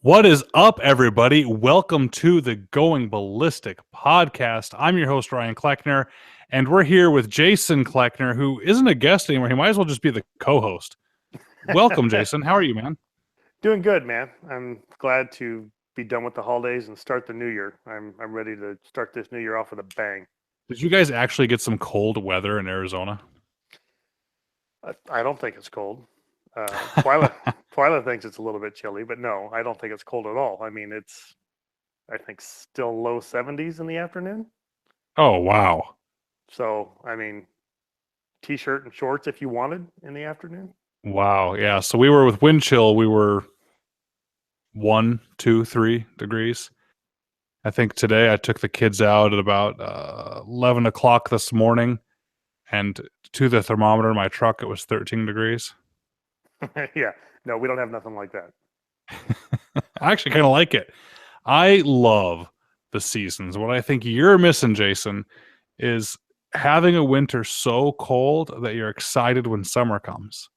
What is up, everybody? Welcome to the Going Ballistic podcast. I'm your host, Ryan Kleckner, and we're here with Jason Kleckner, who isn't a guest anymore. He might as well just be the co host. Welcome, Jason. How are you, man? Doing good, man. I'm glad to be done with the holidays and start the new year. I'm ready to start this new year off with a bang. Did you guys actually get some cold weather in Arizona? I don't think it's cold. Twyla thinks it's a little bit chilly, but no, I don't think it's cold at all. I mean, it's I think still low 70s in the afternoon. Oh, wow. So I mean, t-shirt and shorts if you wanted in the afternoon. Wow. Yeah. So we were with wind chill. We were 1, 2, 3 degrees. I think today I took the kids out at about 11 o'clock this morning, and to the thermometer in my truck, it was 13 degrees. Yeah, no, we don't have nothing like that. I actually kind of like it. I love the seasons. What I think you're missing, Jason, is having a winter so cold that you're excited when summer comes.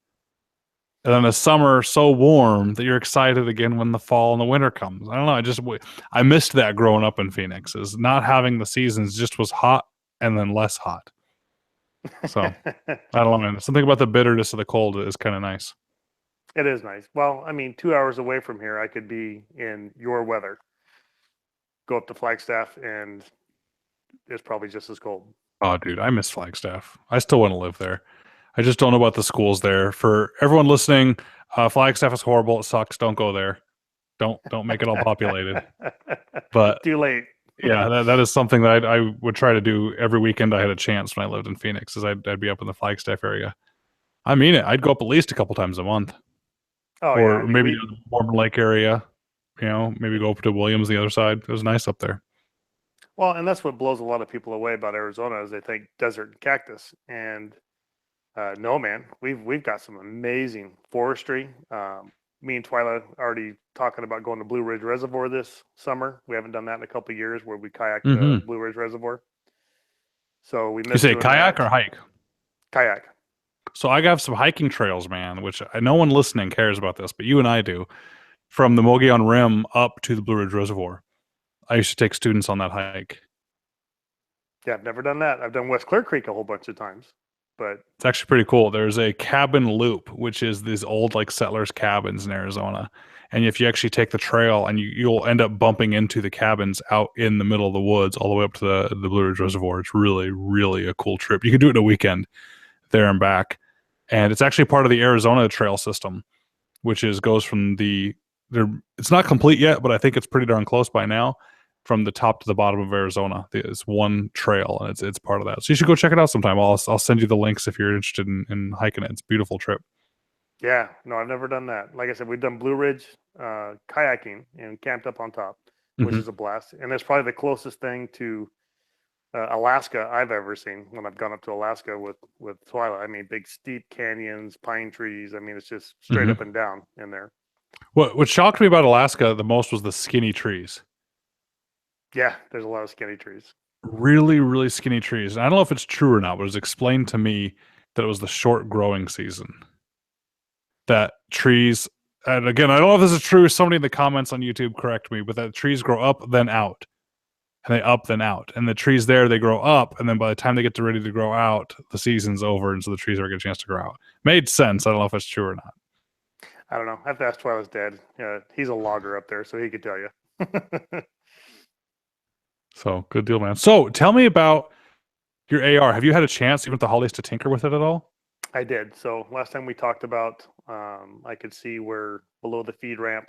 And then a summer so warm that you're excited again when the fall and the winter comes. I don't know. I missed that growing up in Phoenix. Is not having the seasons, just was hot and then less hot. So I don't know, man. Something about the bitterness of the cold is kind of nice. It is nice. Well, I mean, 2 hours away from here, I could be in your weather. Go up to Flagstaff, and it's probably just as cold. Oh, dude, I miss Flagstaff. I still want to live there. I just don't know about the schools there. For everyone listening, Flagstaff is horrible. It sucks. Don't go there. Don't make it all populated. But Too late. yeah, that is something that I would try to do every weekend I had a chance when I lived in Phoenix. Is I'd be up in the Flagstaff area. I mean it. I'd go up at least a couple times a month, Oh yeah, I or mean maybe we the Mormon Lake area. Maybe go up to Williams the other side. It was nice up there. well, and that's what blows a lot of people away about Arizona is they think desert and cactus, and no, man, we've got some amazing forestry. Me and Twyla already talking about going to Blue Ridge Reservoir this summer. We haven't done that in a couple of years, where we kayak the Mm-hmm. Blue Ridge Reservoir. So we You missed say doing kayak that. or hike? Kayak. So I got some hiking trails, man, which no one listening cares about this, but you and I do. From the Mogollon Rim up to the Blue Ridge Reservoir. I used to take students on that hike. Yeah, I've never done that. I've done West Clear Creek a whole bunch of times, but It's actually pretty cool. There's a cabin loop, which is these old like settlers cabins in Arizona. And if you actually take the trail and you'll end up bumping into the cabins out in the middle of the woods all the way up to the Blue Ridge Reservoir. It's really, really a cool trip. You can do it in a weekend there and back. And it's actually part of the Arizona trail system, which is goes from it's not complete yet, but I think it's pretty darn close by now. From the top to the bottom of Arizona, it's one trail, and it's part of that. So you should go check it out sometime. I'll send you the links if you're interested in hiking it. It's a beautiful trip. yeah, no, I've never done that. Like I said, we've done Blue Ridge kayaking and camped up on top, which Mm-hmm. is a blast. And that's probably the closest thing to Alaska I've ever seen when I've gone up to Alaska with Twyla. I mean, big steep canyons, pine trees. I mean, it's just straight Mm-hmm. up and down in there. What shocked me about Alaska the most was the skinny trees. Yeah, there's a lot of skinny trees. Really, really skinny trees. And I don't know if it's true or not, but it was explained to me that it was the short growing season. That trees, and again, I don't know if this is true. Somebody in the comments on YouTube correct me, but that trees grow up then out, and they up then out, and the trees there they grow up, and then by the time they get to ready to grow out, the season's over, and so the trees never get a chance to grow out. Made sense. I don't know if it's true or not. I don't know. I have to ask Twyla's dad. He's a logger up there, so he could tell you. So good deal, man. So tell me about your AR. Have you had a chance, even with the holidays, to tinker with it at all? I did. So last time we talked about, I could see where below the feed ramp,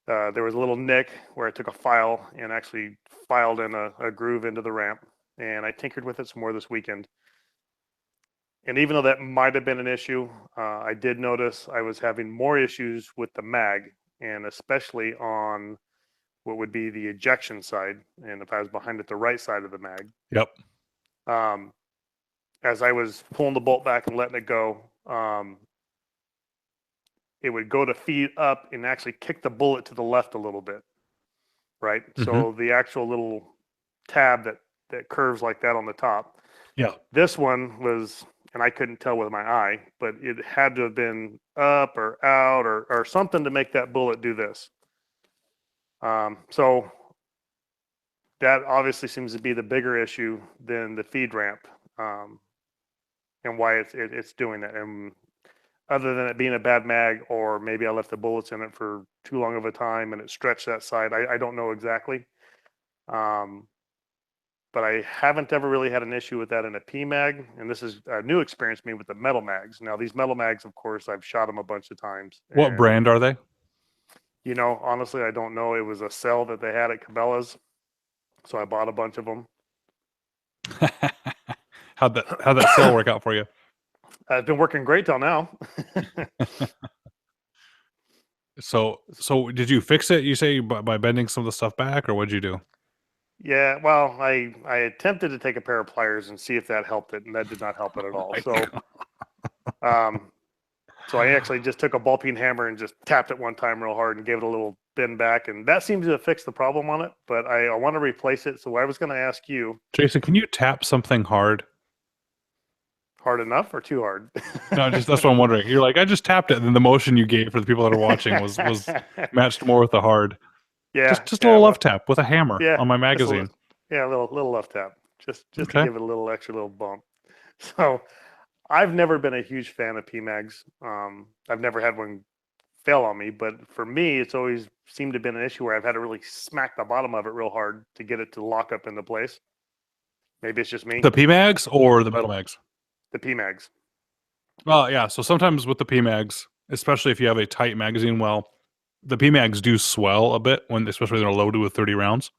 there was a little nick where I took a file and actually filed in a groove into the ramp. And I tinkered with it some more this weekend. And even though that might have been an issue, I did notice I was having more issues with the mag, and especially on what would be the ejection side. And if I was behind at the right side of the mag, Yep. um, as I was pulling the bolt back and letting it go, it would go to feed up and actually kick the bullet to the left a little bit, right? Mm-hmm. So the actual little tab that curves like that on the top. Yeah. This one was, and I couldn't tell with my eye, but it had to have been up or out or something to make that bullet do this. So that obviously seems to be the bigger issue than the feed ramp, um, and why it's doing that. And other than it being a bad mag, or maybe I left the bullets in it for too long of a time and it stretched that side, I don't know exactly. Um, but I haven't ever really had an issue with that in a P mag, and this is a new experience for me with the metal mags. Now these metal mags, of course, I've shot them a bunch of times, What and brand are they? honestly, I don't know. It was a sale that they had at Cabela's, so I bought a bunch of them. How'd that sale work out for you? It's been working great till now. So did you fix it? You say by bending some of the stuff back, or what'd you do? Yeah, well, I attempted to take a pair of pliers and see if that helped it, and that did not help it at Oh all. my So, um, so I actually just took a ball peen hammer and just tapped it one time real hard and gave it a little bend back, and that seems to have fixed the problem on it. But I want to replace it, so I was going to ask you, Jason, can you tap something hard? hard enough or too hard? No, just that's what I'm wondering. You're like, I just tapped it, and then the motion you gave for the people that are watching was matched more with the hard. Yeah, Just a yeah, little well, love tap with a hammer yeah, on my just magazine. yeah, a little left tap, just to Okay. give it a little extra little bump. So I've never been a huge fan of PMags. I've never had one fail on me, but for me, it's always seemed to have been an issue where I've had to really smack the bottom of it real hard to get it to lock up into place. Maybe it's just me. The PMags or the metal mags? The PMags. Well, yeah. So sometimes with the PMags, especially if you have a tight magazine well, the PMags do swell a bit especially when they're loaded with 30 rounds.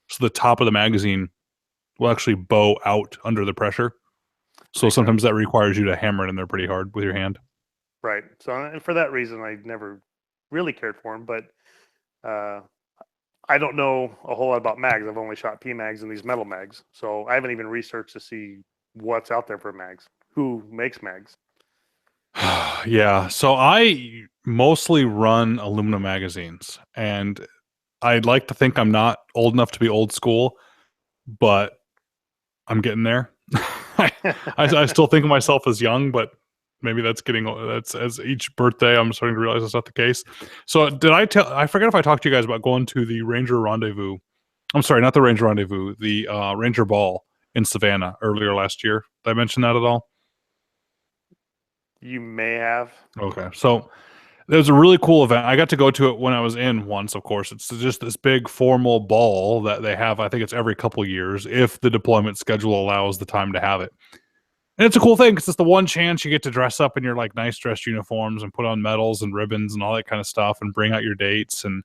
So the top of the magazine will actually bow out under the pressure. So Makes sometimes sense. that requires you to hammer it in there pretty hard with your hand. Right. So, and for that reason, I never really cared for them, but uh, I don't know a whole lot about mags. I've only shot PMags and these metal mags. So I haven't even researched to see what's out there for mags, who makes mags. Yeah. So I mostly run aluminum magazines, and I'd like to think I'm not old enough to be old school, but I'm getting there. I still think of myself as young, but maybe that's as each birthday I'm starting to realize that's not the case. So I forget if I talked to you guys about going to the Ranger Rendezvous. I'm sorry, not the Ranger Rendezvous, the Ranger Ball in Savannah earlier last year. Did I mention that at all? You may have. Okay. So it was a really cool event. I got to go to it when I was in once, of course. It's just this big formal ball that they have. I think it's every couple years if the deployment schedule allows the time to have it. And it's a cool thing because it's the one chance you get to dress up in your like nice dress uniforms and put on medals and ribbons and all that kind of stuff and bring out your dates and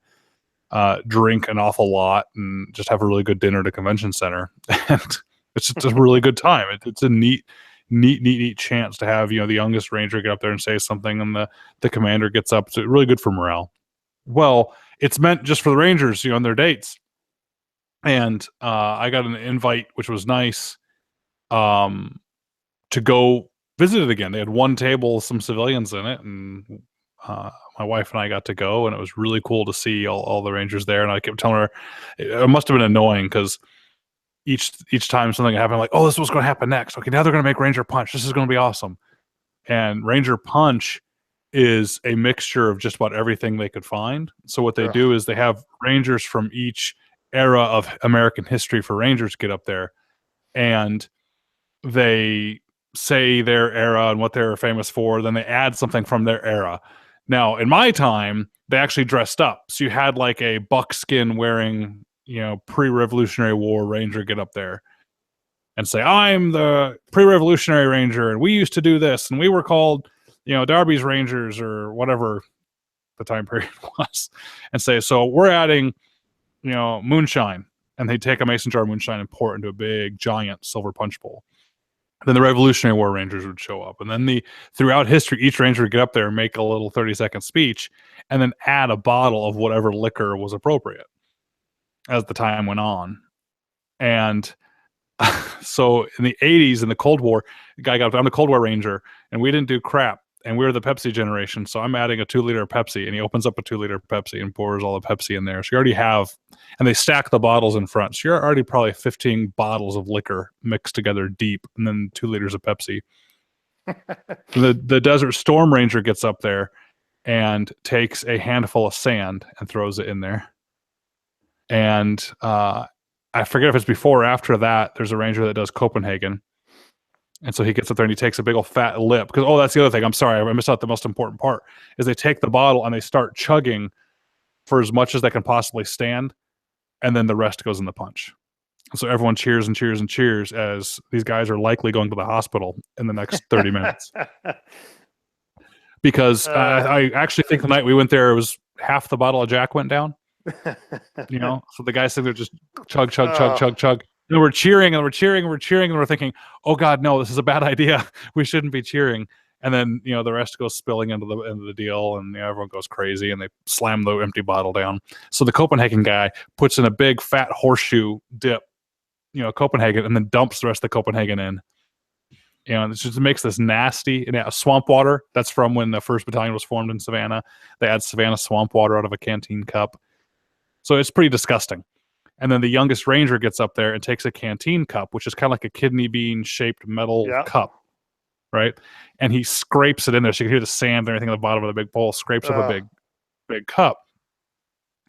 drink an awful lot and just have a really good dinner at a convention center. And it's just a really good time. It's a neat chance to have the youngest ranger get up there and say something, and the commander gets up. It's really good for morale. Well, it's meant just for the rangers, on their dates. And I got an invite, which was nice, to go visit it again. They had one table, some civilians in it, and my wife and I got to go, and it was really cool to see all the rangers there. And I kept telling her it must have been annoying because each time something happened, like, oh, this is what's going to happen next. Okay, now they're going to make Ranger Punch. This is going to be awesome. And Ranger Punch is a mixture of just about everything they could find. So what they Ugh. do is they have rangers from each era of American history for rangers get up there, and they say their era and what they were famous for. Then they add something from their era. Now, in my time, they actually dressed up. So you had like a buckskin wearing, pre-Revolutionary War ranger get up there and say, I'm the pre-Revolutionary Ranger, and we used to do this, and we were called, Darby's Rangers or whatever the time period was, and say, so we're adding, moonshine, and they take a mason jar of moonshine and pour it into a big giant silver punch bowl. Then the Revolutionary War Rangers would show up, and then throughout history, each ranger would get up there and make a little 30-second speech, and then add a bottle of whatever liquor was appropriate as the time went on. And so in the 80s, in the Cold War, the guy got up, I'm the Cold War Ranger, and we didn't do crap. And we were the Pepsi generation. So I'm adding a 2-liter Pepsi, and he opens up a 2-liter Pepsi and pours all the Pepsi in there. So you already have, and they stack the bottles in front. So you're already probably 15 bottles of liquor mixed together deep, and then 2 liters of Pepsi. The Desert Storm Ranger gets up there and takes a handful of sand and throws it in there. And I forget if it's before or after that. There's a ranger that does Copenhagen, and so he gets up there and he takes a big old fat lip. Because that's the other thing. I'm sorry, I missed out the most important part. Is they take the bottle and they start chugging for as much as they can possibly stand, and then the rest goes in the punch. So everyone cheers and cheers and cheers as these guys are likely going to the hospital in the next 30 minutes. Because I actually think the night we went there, it was half the bottle of Jack went down. So the guys think they're just chug, chug, chug, chug, chug. And we're cheering and we're cheering and we're cheering and we're thinking, oh God, no, this is a bad idea. We shouldn't be cheering. And then the rest goes spilling into the deal, and everyone goes crazy and they slam the empty bottle down. So the Copenhagen guy puts in a big fat horseshoe dip, Copenhagen, and then dumps the rest of the Copenhagen in. It just makes this nasty swamp water. That's from when the 1st Battalion was formed in Savannah. They add Savannah swamp water out of a canteen cup. So it's pretty disgusting. And then the youngest ranger gets up there and takes a canteen cup, which is kind of like a kidney bean shaped metal cup, right? And he scrapes it in there. So you can hear the sand and everything at the bottom of the big bowl, scrapes up a big cup.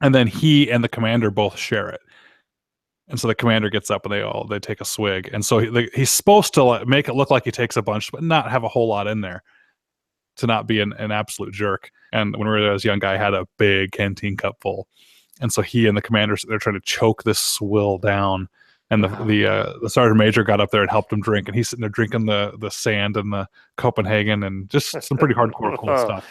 And then he and the commander both share it. And so the commander gets up and they take a swig. And so he's supposed to make it look like he takes a bunch, but not have a whole lot in there to not be an absolute jerk. And when we were there, this young guy had a big canteen cup full. And so he and the commander, they're trying to choke this swill down. And the sergeant major got up there and helped him drink. And he's sitting there drinking the sand and the Copenhagen and just some pretty hardcore cool stuff.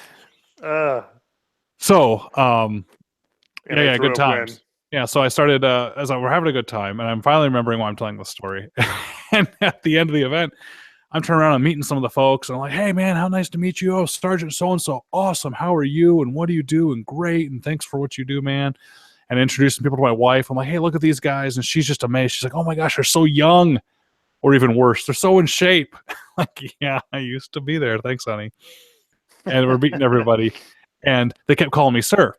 Good times. Yeah, so I started as we're having a good time, and I'm finally remembering why I'm telling the story. And at the end of the event, I'm turning around and meeting some of the folks, and I'm like, hey, man, how nice to meet you. Oh, Sergeant so-and-so, awesome. How are you, and what do you do, and great, and thanks for what you do, man. And introducing people to my wife. I'm like, hey, look at these guys, and she's just amazed. She's like, oh, my gosh, they're so young, or even worse, they're so in shape. Like, yeah, I used to be there. Thanks, honey. And we're meeting everybody, and they kept calling me sir.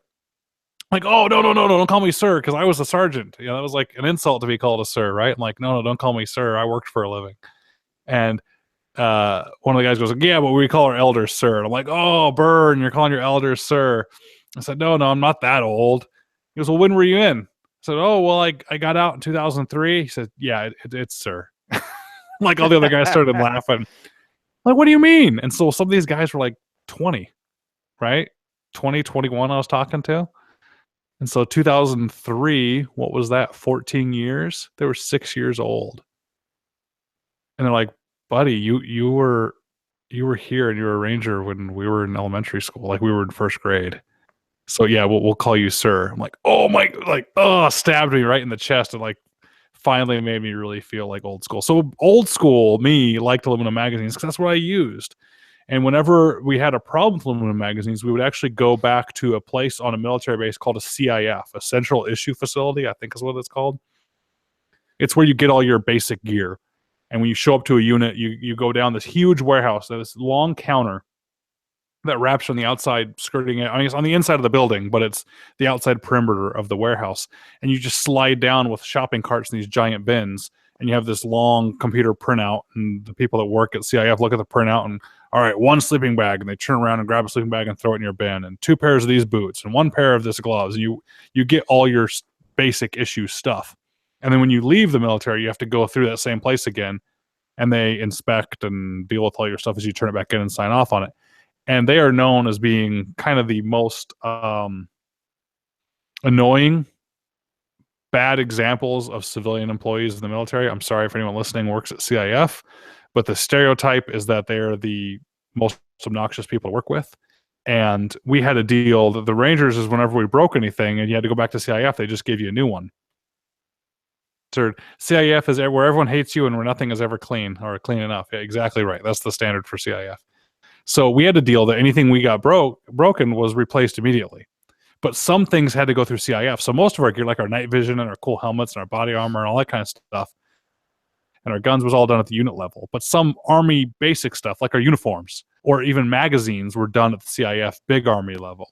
Like, oh, no, don't call me sir, because I was a sergeant. That was like an insult to be called a sir, right? I'm like, no, don't call me sir. I worked for a living. And one of the guys goes, yeah, but we call our elders sir. And I'm like, oh, burn, you're calling your elders sir. I said, no, I'm not that old. He goes, well, when were you in? I said, oh, well, I got out in 2003. He said, yeah, it's sir. Like all the other guys started laughing. Like, what do you mean? And so some of these guys were like 20, right? 20, 21 I was talking to. And so 2003, what was that? 14 years? They were 6 years old. And they're like, buddy, you were here and you were a ranger when we were in elementary school. Like we were in 1st grade. So yeah, we'll call you sir. I'm like, oh my, stabbed me right in the chest and like finally made me really feel like old school. So old school me liked aluminum magazines because that's what I used. And whenever we had a problem with aluminum magazines, we would actually go back to a place on a military base called a CIF, a Central Issue Facility, I think is what it's called. It's where you get all your basic gear. And when you show up to a unit, you go down this huge warehouse, this long counter that wraps on the outside, skirting it. I mean, it's on the inside of the building, but it's the outside perimeter of the warehouse. And you just slide down with shopping carts in these giant bins. And you have this long computer printout. And the people that work at CIF look at the printout and, all right, 1 sleeping bag. And they turn around and grab a sleeping bag and throw it in your bin. And 2 pairs of these boots and 1 pair of this gloves. And you get all your basic issue stuff. And then when you leave the military, you have to go through that same place again. And they inspect and deal with all your stuff as you turn it back in and sign off on it. And they are known as being kind of the most annoying, bad examples of civilian employees in the military. I'm sorry if anyone listening works at CIF, but the stereotype is that they are the most obnoxious people to work with. And we had a deal that the Rangers is whenever we broke anything and you had to go back to CIF, they just gave you a new one. So CIF is where everyone hates you and where nothing is ever clean or clean enough. Yeah, exactly right. That's the standard for CIF. So we had a deal that anything we got broken was replaced immediately. But some things had to go through CIF. So most of our gear, like our night vision and our cool helmets and our body armor and all that kind of stuff, and our guns was all done at the unit level. But some Army basic stuff, like our uniforms or even magazines, were done at the CIF big Army level.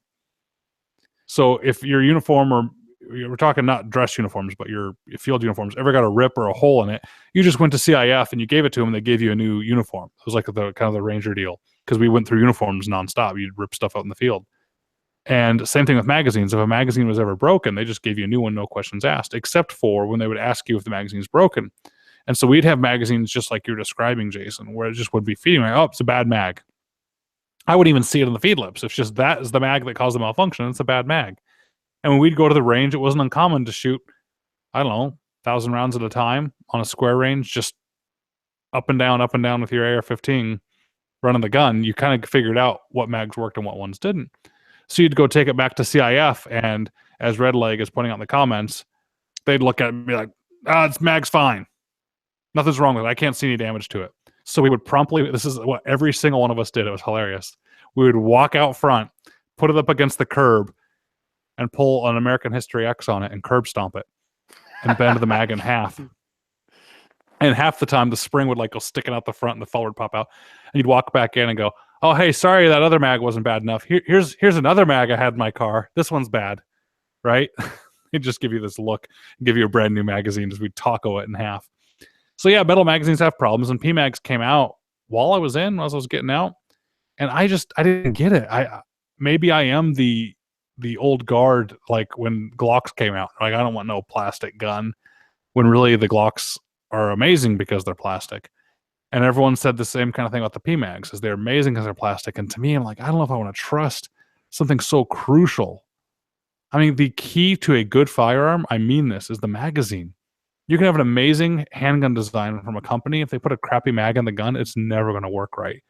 So if your uniform, or we're talking not dress uniforms, but your field uniforms, ever got a rip or a hole in it, you just went to CIF and you gave it to them and they gave you a new uniform. It was like the kind of the Ranger deal. Because we went through uniforms nonstop. You'd rip stuff out in the field. And same thing with magazines. If a magazine was ever broken, they just gave you a new one, no questions asked, except for when they would ask you if the magazine's broken. And so we'd have magazines just like you're describing, Jason, where it just would be feeding like, oh, it's a bad mag. I wouldn't even see it on the feed lips. It's just that is the mag that caused the malfunction. It's a bad mag. And when we'd go to the range, it wasn't uncommon to shoot, I don't know, 1,000 rounds at a time on a square range, just up and down with your AR-15 running the gun. You kind of figured out what mags worked and what ones didn't. So you'd go take it back to CIF, and as Redleg is pointing out in the comments, they'd look at it and be like, it's mag's fine. Nothing's wrong with it. I can't see any damage to it. So we would promptly, this is what every single one of us did. It was hilarious. We would walk out front, put it up against the curb, and pull an American History X on it and curb stomp it and bend the mag in half. And half the time the spring would like go sticking out the front and the fellow would pop out. And you'd walk back in and go, oh, hey, sorry, that other mag wasn't bad enough. Here's another mag I had in my car. This one's bad, right? He'd just give you this look, give you a brand new magazine as we'd taco it in half. So yeah, metal magazines have problems, and PMags came out while I was in, as I was getting out, and I didn't get it. Maybe I am the old guard, like when Glocks came out. Like, I don't want no plastic gun, when really the Glocks are amazing because they're plastic. And everyone said the same kind of thing about the PMags, is they're amazing because they're plastic. And to me, I'm like, I don't know if I want to trust something so crucial. I mean, the key to a good firearm, I mean this, is the magazine. You can have an amazing handgun design from a company. If they put a crappy mag in the gun, it's never going to work right.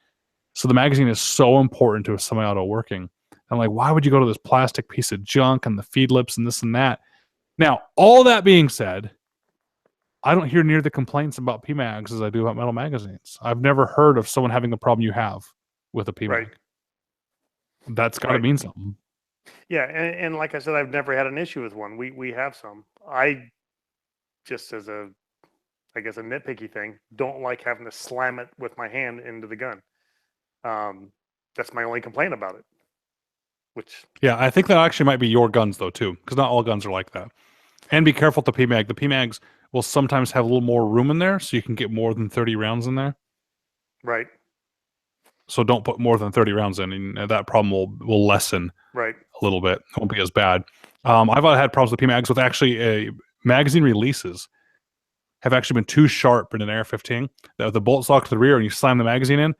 So the magazine is so important to a semi-auto working. I'm like, why would you go to this plastic piece of junk and the feed lips and this and that? Now, all that being said, I don't hear near the complaints about PMags as I do about metal magazines. I've never heard of someone having the problem you have with a PMag. Right. That's got to mean something. Yeah, and like I said, I've never had an issue with one. We have some. I just, as a, I guess, a nitpicky thing, don't like having to slam it with my hand into the gun. That's my only complaint about it. Which, yeah, I think that actually might be your guns though too, because not all guns are like that. And be careful with the PMag. The PMags will sometimes have a little more room in there, so you can get more than 30 rounds in there. right. So don't put more than 30 rounds in, and that problem will lessen Right. a little bit. It won't be as bad. I've had problems with PMags with actually magazine releases have actually been too sharp in an AR-15. The bolt stock to the rear, and you slam the magazine in,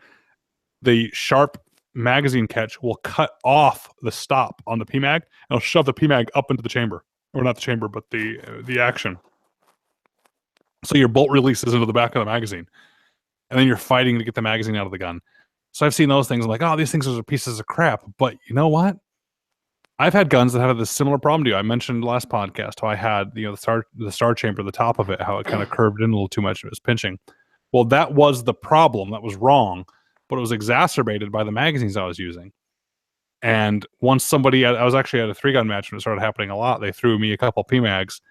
the sharp magazine catch will cut off the stop on the PMag, and it'll shove the PMag up into the chamber. Or not the chamber, but the action. So your bolt releases into the back of the magazine, and then you're fighting to get the magazine out of the gun. So I've seen those things. I'm like, oh, these things are pieces of crap. But you know what? I've had guns that have this similar problem to you. I mentioned last podcast how I had the star chamber, the top of it, how it kind of curved in a little too much and it was pinching. Well, that was the problem. That was wrong, but it was exacerbated by the magazines I was using. And once I was actually at a 3-gun match when it started happening a lot. They threw me a couple PMags.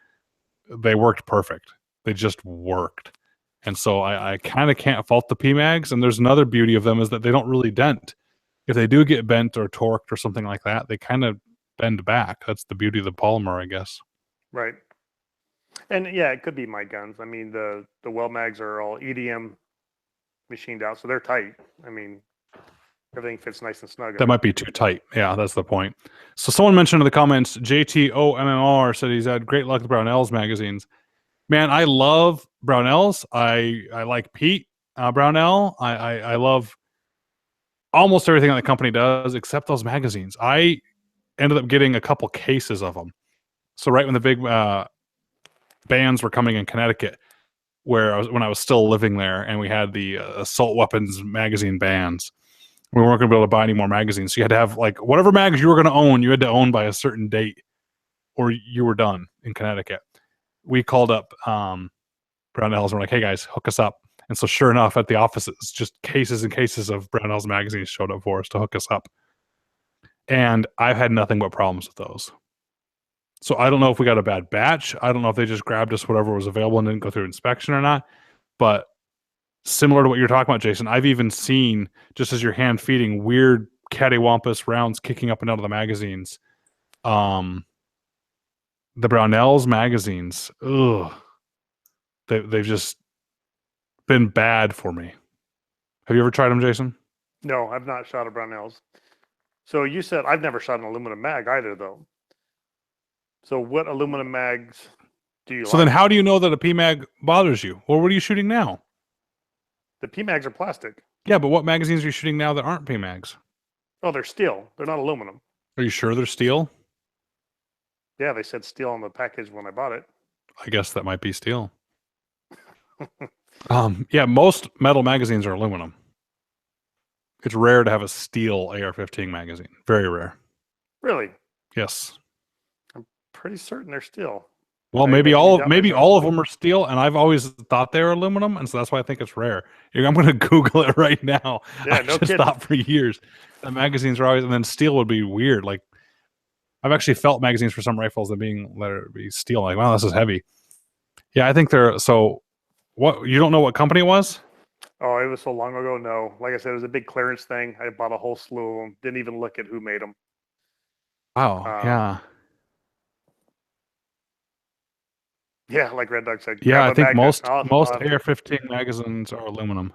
They worked perfect. They just worked. And so I kind of can't fault the PMags. And there's another beauty of them is that they don't really dent. If they do get bent or torqued or something like that, they kind of bend back. That's the beauty of the polymer, I guess. Right. And yeah, it could be my guns. I mean, the well mags are all EDM machined out, so they're tight. I mean, everything fits nice and snug. That might be too tight. Yeah, that's the point. So someone mentioned in the comments, JTOMMR said he's had great luck with Brownells magazines. Man, I love Brownells. I like Pete Brownell. I love almost everything that the company does except those magazines. I ended up getting a couple cases of them. So right when the big bans were coming in Connecticut, when I was still living there, and we had the assault weapons magazine bans, we weren't going to be able to buy any more magazines. So you had to have like whatever mags you were going to own, you had to own by a certain date, or you were done in Connecticut. We called up Brownells and we're like, hey guys, hook us up. And so sure enough, at the offices, just cases and cases of Brownells magazines showed up for us to hook us up. And I've had nothing but problems with those. So I don't know if we got a bad batch. I don't know if they just grabbed us whatever was available and didn't go through inspection or not. But similar to what you're talking about, Jason, I've even seen, just as your hand feeding, weird cattywampus rounds kicking up and out of the magazines. The Brownells magazines, they've just been bad for me. Have you ever tried them, Jason? No, I've not shot a Brownells. So you said I've never shot an aluminum mag either, though. So what aluminum mags do you So then like? how do you know that a PMag bothers you? Or what are you shooting now? The P mags are plastic. Yeah, but what magazines are you shooting now that aren't PMags? Oh, they're steel. They're not aluminum. Are you sure they're steel? Yeah, they said steel on the package when I bought it. I guess that might be steel. Yeah, most metal magazines are aluminum. It's rare to have a steel AR-15 magazine. Very rare. Really? Yes. I'm pretty certain they're steel. Well, Now you're making me doubt maybe myself. all of them are steel, and I've always thought they were aluminum, and so that's why I think it's rare. I'm going to Google it right now. Yeah, I no just kidding. thought for years that magazines are always, and then steel would be weird. Like I've actually felt magazines for some rifles that being let it be steel. Like, wow, this is heavy. Yeah, I think they're so. What you don't know what company it was? Oh, it was so long ago. No, like I said, it was a big clearance thing. I bought a whole slew of them. Didn't even look at who made them. Wow. Yeah. Yeah, like Red Dog said, Yeah, grab I a think magnet. most AR-15 magazines are aluminum.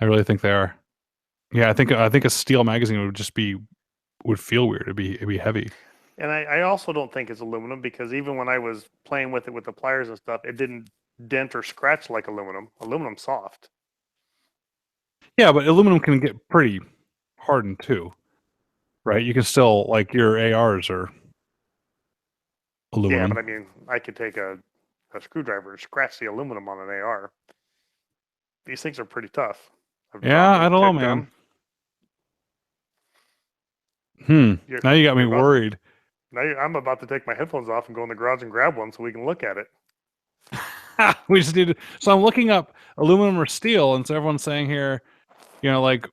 I really think they are. Yeah, I think a steel magazine would just be would feel weird. It'd be heavy. And I also don't think it's aluminum because even when I was playing with it with the pliers and stuff, it didn't dent or scratch like aluminum. Aluminum's soft. Yeah, but aluminum can get pretty hardened too, right? You can still like your ARs are Yeah, but aluminum. I mean, I could take a screwdriver and scratch the aluminum on an AR. These things are pretty tough. I've dropped Yeah, I them, don't know, kicked man. them. Now you got me You're about worried. now. I'm about to take my headphones off and go in the garage and grab one so we can look at it. We just need to. So I'm looking up aluminum or steel, and so everyone's saying here, like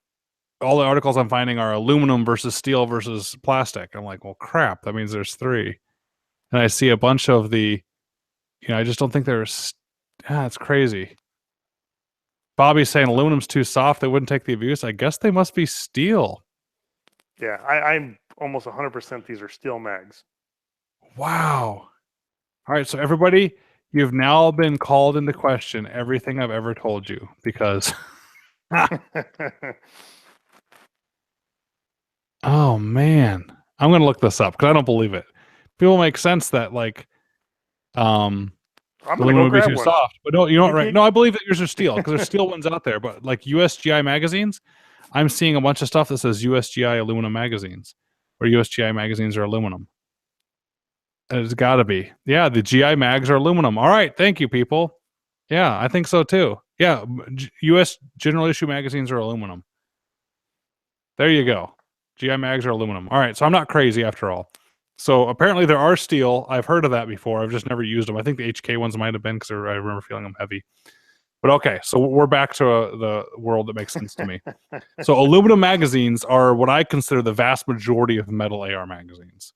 all the articles I'm finding are aluminum versus steel versus plastic. I'm like, well, crap. That means there's three, and I see a bunch of the. I just don't think there's. It's crazy. Bobby's saying aluminum's too soft. They wouldn't take the abuse. I guess they must be steel. Yeah, I'm almost 100% these are steel mags. Wow. All right, so everybody, you've now been called into question everything I've ever told you because oh man. I'm gonna look this up because I don't believe it. People make sense that like I'm gonna aluminum go would be grab too one. soft. But no, you know what, You right? keep. No, I believe that yours are steel because there's steel ones out there, but like USGI magazines, I'm seeing a bunch of stuff that says USGI aluminum magazines or USGI magazines are aluminum. It's got to be. Yeah, the GI mags are aluminum. All right, thank you, people. Yeah, I think so too. Yeah, U.S. general issue magazines are aluminum. There you go. GI mags are aluminum. All right, so I'm not crazy after all. So apparently there are steel. I've heard of that before. I've just never used them. I think the HK ones might have been because I remember feeling them heavy. But okay, so we're back to the world that makes sense to me. So aluminum magazines are what I consider the vast majority of metal AR magazines.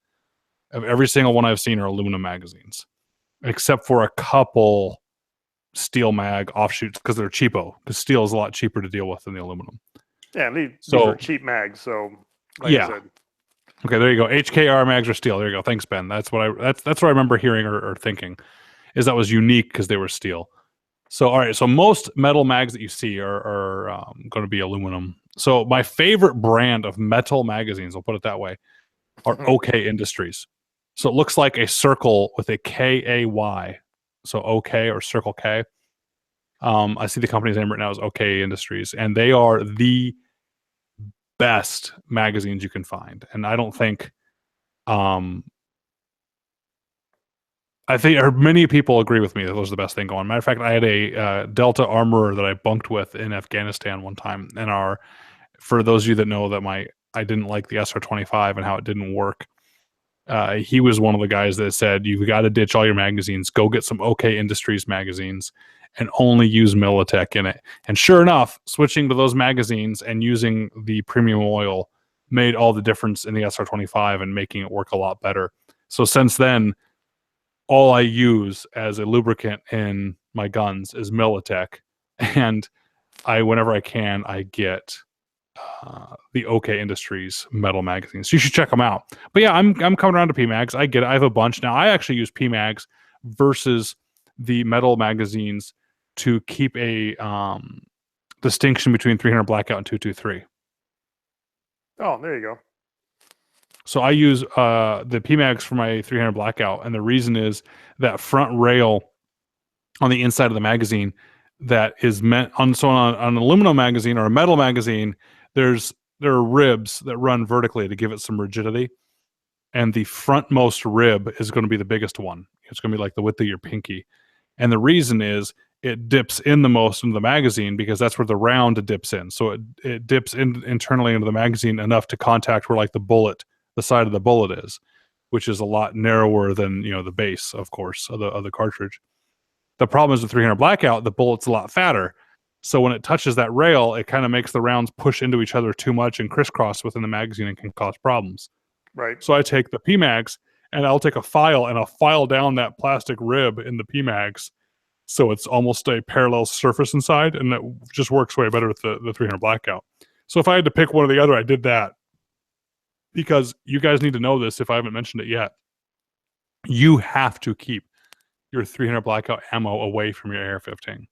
Of every single one I've seen are aluminum magazines, except for a couple steel mag offshoots because they're cheapo. Because steel is a lot cheaper to deal with than the aluminum. Yeah, these are So cheap mags. So, like I yeah, said, okay, there you go. HKR mags are steel. There you go. Thanks, Ben. That's what I remember hearing or thinking is that was unique because they were steel. So all right, so most metal mags that you see are going to be aluminum. So my favorite brand of metal magazines, I'll put it that way, are OK Industries. So it looks like a circle with a KAY. So OK or Circle K. I see the company's name right now is OK Industries, and they are the best magazines you can find. And I don't think, I think many people agree with me that those are the best thing going. Matter of fact, I had a Delta armorer that I bunked with in Afghanistan one time, and for those of you that know that I didn't like the SR-25 and how it didn't work. He was one of the guys that said, you've got to ditch all your magazines, go get some OK Industries magazines and only use Militech in it. And sure enough, switching to those magazines and using the premium oil made all the difference in the SR-25 and making it work a lot better. So since then, all I use as a lubricant in my guns is Militech. And whenever I can, I get the OK Industries metal magazines. So you should check them out. But yeah, I'm coming around to PMags. I get it. I have a bunch now. I actually use PMags versus the metal magazines to keep a distinction between 300 blackout and 223. Oh, there you go. So I use the PMags for my 300 blackout, and the reason is that front rail on the inside of the magazine that is meant on an aluminum magazine or a metal magazine. There are ribs that run vertically to give it some rigidity, and the frontmost rib is going to be the biggest one. It's going to be like the width of your pinky, and the reason is it dips in the most into the magazine because that's where the round dips in. So it dips internally into the magazine enough to contact where like the side of the bullet is, which is a lot narrower than the base, of course, of the cartridge. The problem is with 300 blackout, the bullet's a lot fatter. So when it touches that rail, it kind of makes the rounds push into each other too much and crisscross within the magazine and can cause problems. Right. So I take the PMags and I'll take a file and I'll file down that plastic rib in the PMags so it's almost a parallel surface inside, and it just works way better with the 300 blackout. So if I had to pick one or the other, I did that because you guys need to know this if I haven't mentioned it yet. You have to keep your 300 blackout ammo away from your AR-15.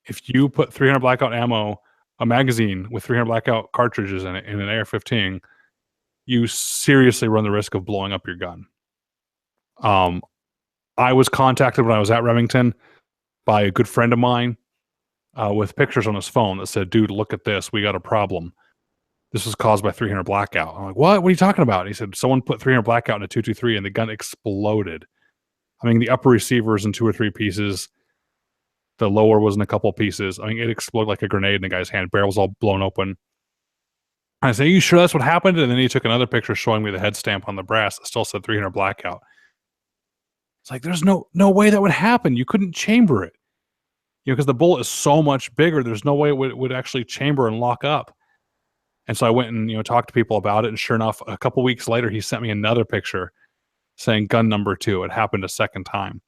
If you put 300 blackout ammo, a magazine with 300 blackout cartridges in it, in an AR-15, you seriously run the risk of blowing up your gun. I was contacted when I was at Remington by a good friend of mine with pictures on his phone that said, "Dude, look at this. We got a problem. This was caused by 300 blackout." I'm like, "What? What are you talking about?" And he said, "Someone put 300 blackout in a 223 and the gun exploded. I mean, the upper receiver was in 2 or 3 pieces. The lower was in a couple pieces. I mean, it exploded like a grenade in the guy's hand. Barrel was all blown open." I said, "Are you sure that's what happened?" And then he took another picture showing me the head stamp on the brass that still said 300 blackout. It's like, there's no way that would happen. You couldn't chamber it. Because the bullet is so much bigger, there's no way it would actually chamber and lock up. And so I went and talked to people about it, and sure enough, a couple weeks later, he sent me another picture saying gun number 2. It happened a second time.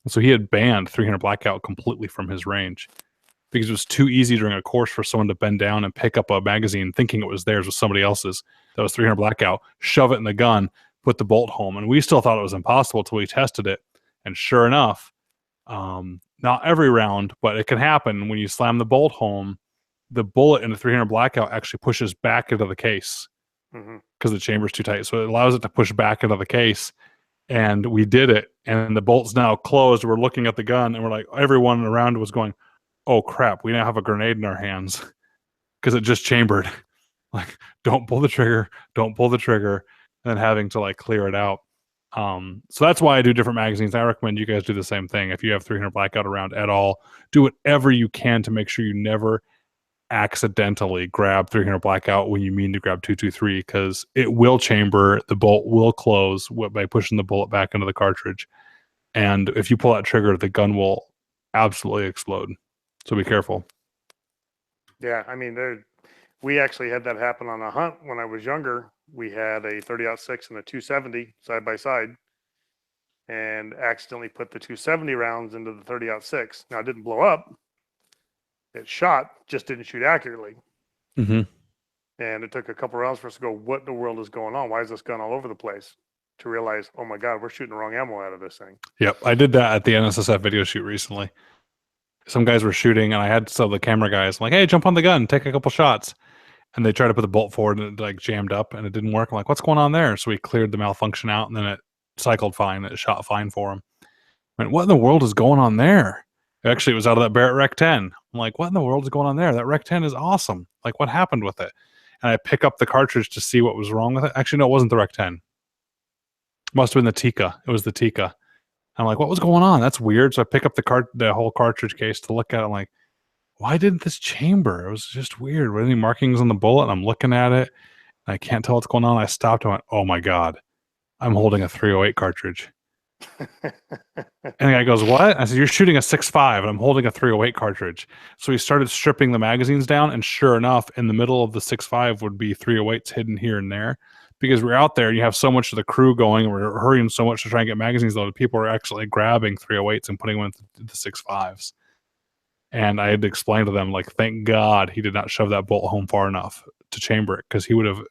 And so he had banned 300 blackout completely from his range because it was too easy during a course for someone to bend down and pick up a magazine thinking it was theirs with somebody else's that was 300 blackout, shove it in the gun, put the bolt home. And we still thought it was impossible until we tested it. And sure enough, not every round, but it can happen when you slam the bolt home. The bullet in the 300 blackout actually pushes back into the case because the chamber's too tight. So it allows it to push back into the case. And we did it, and the bolt's now closed. We're looking at the gun, and we're like, everyone around was going, "Oh crap, we now have a grenade in our hands," because it just chambered. Like, don't pull the trigger, don't pull the trigger, and then having to like clear it out. So that's why I do different magazines. I recommend you guys do the same thing. If you have 300 blackout around at all, do whatever you can to make sure you never accidentally grab 300 blackout when you mean to grab 223, because it will chamber, the bolt will close by pushing the bullet back into the cartridge, and if you pull that trigger, the gun will absolutely explode. So be careful. Yeah, I mean, we actually had that happen on a hunt when I was younger. We had a 30-06 and a 270 side by side, and accidentally put the 270 rounds into the 30-06. Now, it didn't blow up. It shot, just didn't shoot accurately. Mm-hmm. And it took a couple rounds for us to go, what in the world is going on? Why is this gun all over the place? To realize, oh my God, we're shooting the wrong ammo out of this thing. Yep. I did that at the NSSF video shoot recently. Some guys were shooting, and I had some of the camera guys, I'm like, "Hey, jump on the gun, take a couple shots." And they tried to put the bolt forward, and it like jammed up, and it didn't work. I'm like, "What's going on there?" So we cleared the malfunction out, and then it cycled fine. It shot fine for him. I mean, what in the world is going on there? Actually, it was out of that Barrett Rec 10. I'm like, what in the world is going on there? That Rec 10 is awesome. Like, what happened with it? And I pick up the cartridge to see what was wrong with it. Actually, no, it wasn't the Rec 10. It must have been the Tika. It was the Tika. I'm like, what was going on? That's weird. So I pick up the whole cartridge case to look at it. I'm like, why didn't this chamber? It was just weird. Were there any markings on the bullet? And I'm looking at it. And I can't tell what's going on. I stopped and went, oh my God, I'm holding a 308 cartridge. And the guy goes, "What?" I said, "You're shooting a 6.5 and I'm holding a 308 cartridge." So he started stripping the magazines down, and sure enough, in the middle of the 6.5 would be 308s hidden here and there. Because we're out there and you have so much of the crew going, and we're hurrying so much to try and get magazines loaded, people are actually grabbing 308s and putting them into the 6.5s. And I had to explain to them, like, thank God he did not shove that bolt home far enough to chamber it, because he would have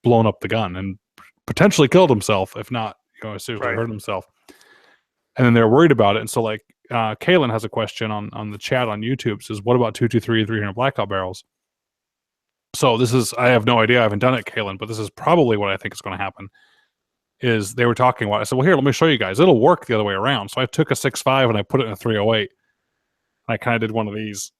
blown up the gun and potentially killed himself, if not, seriously hurt himself. And then they're worried about it. And so, like, Kaylin has a question on the chat on YouTube. Says, what about 223 300 blackout barrels? So this is, I have no idea. I haven't done it, Kalen, but this is probably what I think is going to happen. Is they were talking about it. I said, well, here, let me show you guys. It'll work the other way around. So I took a 6.5 and I put it in a 308. And I kind of did one of these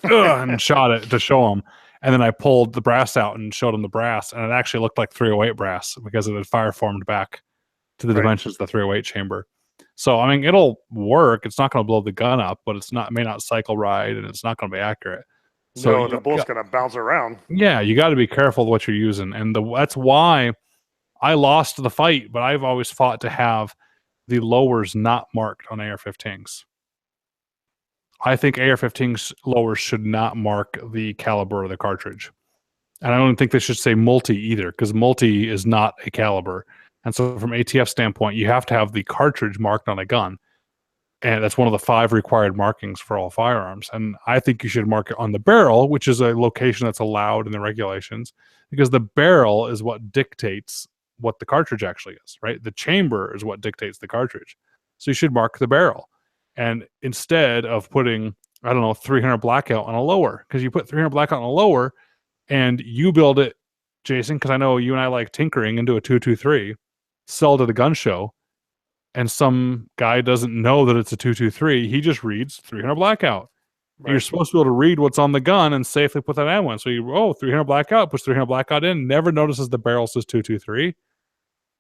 and shot it to show them. And then I pulled the brass out and showed them the brass. And it actually looked like 308 brass because it had fire formed back to the dimensions of the 308 chamber. So, I mean, it'll work. It's not going to blow the gun up, but it's not, may not cycle right, and it's not going to be accurate. So no, the bull's going to bounce around. Yeah, you got to be careful with what you're using. And that's why I lost the fight, but I've always fought to have the lowers not marked on AR-15s. I think AR-15s lowers should not mark the caliber of the cartridge. And I don't think they should say multi either, because multi is not a caliber. And so from ATF standpoint, you have to have the cartridge marked on a gun. And that's one of the 5 required markings for all firearms. And I think you should mark it on the barrel, which is a location that's allowed in the regulations, because the barrel is what dictates what the cartridge actually is, right? The chamber is what dictates the cartridge. So you should mark the barrel. And instead of putting, I don't know, 300 blackout on a lower, because you put 300 blackout on a lower and you build it, Jason, because I know you and I like tinkering into a 223, sell to the gun show, and some guy doesn't know that it's a 223, he just reads 300 blackout. Right. You're supposed to be able to read what's on the gun and safely put that ammo in. So 300 blackout, puts 300 blackout in, never notices the barrel says 223,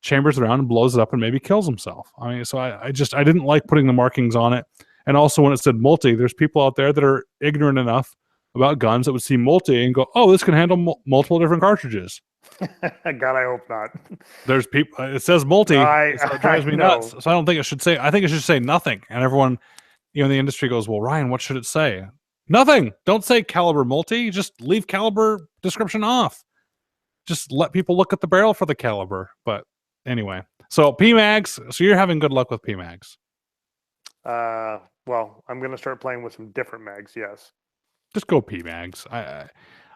chambers around and blows it up and maybe kills himself. I mean, so I didn't like putting the markings on it. And also when it said multi, there's people out there that are ignorant enough about guns that would see multi and go, oh, this can handle multiple different cartridges. God, I hope not. There's people, it says multi, so it drives me nuts. So I don't think it should say, I think it should say nothing. And everyone, in the industry goes, well, Ryan, what should it say? Nothing. Don't say caliber multi, just leave caliber description off. Just let people look at the barrel for the caliber. But anyway, so PMags, so you're having good luck with PMags. Well, I'm going to start playing with some different mags, yes. Just go PMags.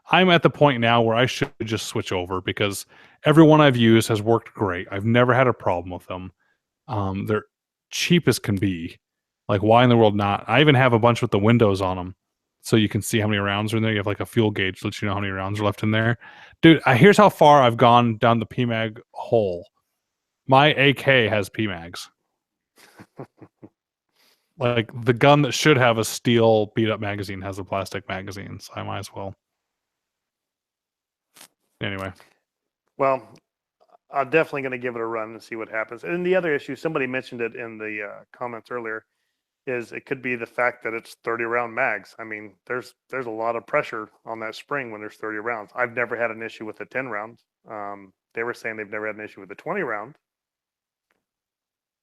I'm at the point now where I should just switch over because everyone I've used has worked great. I've never had a problem with them. They're cheap as can be. Like, why in the world not? I even have a bunch with the windows on them, so you can see how many rounds are in there. You have like a fuel gauge that lets you know how many rounds are left in there. Dude, here's how far I've gone down the PMag hole. My AK has PMags. Like, the gun that should have a steel beat-up magazine has a plastic magazine, so I might as well. Anyway. Well, I'm definitely going to give it a run and see what happens. And the other issue, somebody mentioned it in the comments earlier, is it could be the fact that it's 30-round mags. I mean, there's a lot of pressure on that spring when there's 30 rounds. I've never had an issue with a 10 round. They were saying they've never had an issue with a 20 round.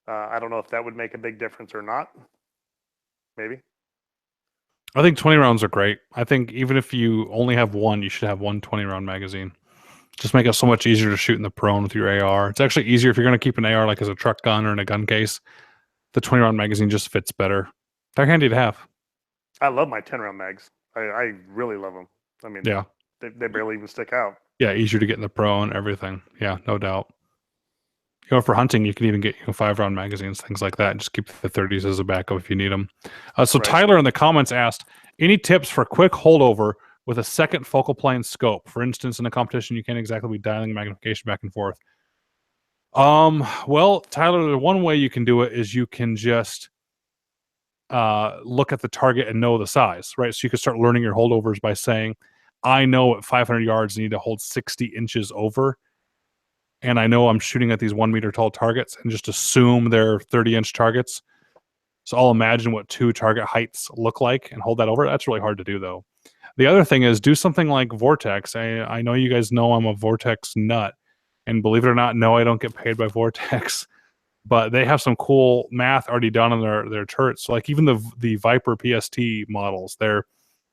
I don't know if that would make a big difference or not. Maybe. I think 20 rounds are great. I think even if you only have one, you should have one 20-round magazine. Just make it so much easier to shoot in the prone with your AR. It's actually easier if you're going to keep an AR like as a truck gun or in a gun case. The 20-round magazine just fits better. They're handy to have. I love my 10-round mags. I really love them. I mean, yeah, they barely even stick out. Yeah, easier to get in the prone, everything. Yeah, no doubt. For hunting, you can even get 5-round magazines, things like that. And just keep the 30s as a backup if you need them. So right. Tyler in the comments asked, any tips for quick holdover with a second focal plane scope? For instance, in a competition, you can't exactly be dialing magnification back and forth. Well, Tyler, the one way you can do it is you can just look at the target and know the size, right? So you can start learning your holdovers by saying, I know at 500 yards, I need to hold 60 inches over. And I know I'm shooting at these 1 meter tall targets and just assume they're 30-inch targets. So I'll imagine what 2 target heights look like and hold that over. That's really hard to do, though. The other thing is do something like Vortex. I know you guys know I'm a Vortex nut. And believe it or not, no, I don't get paid by Vortex. But they have some cool math already done on their turrets. So like even the Viper PST models, they're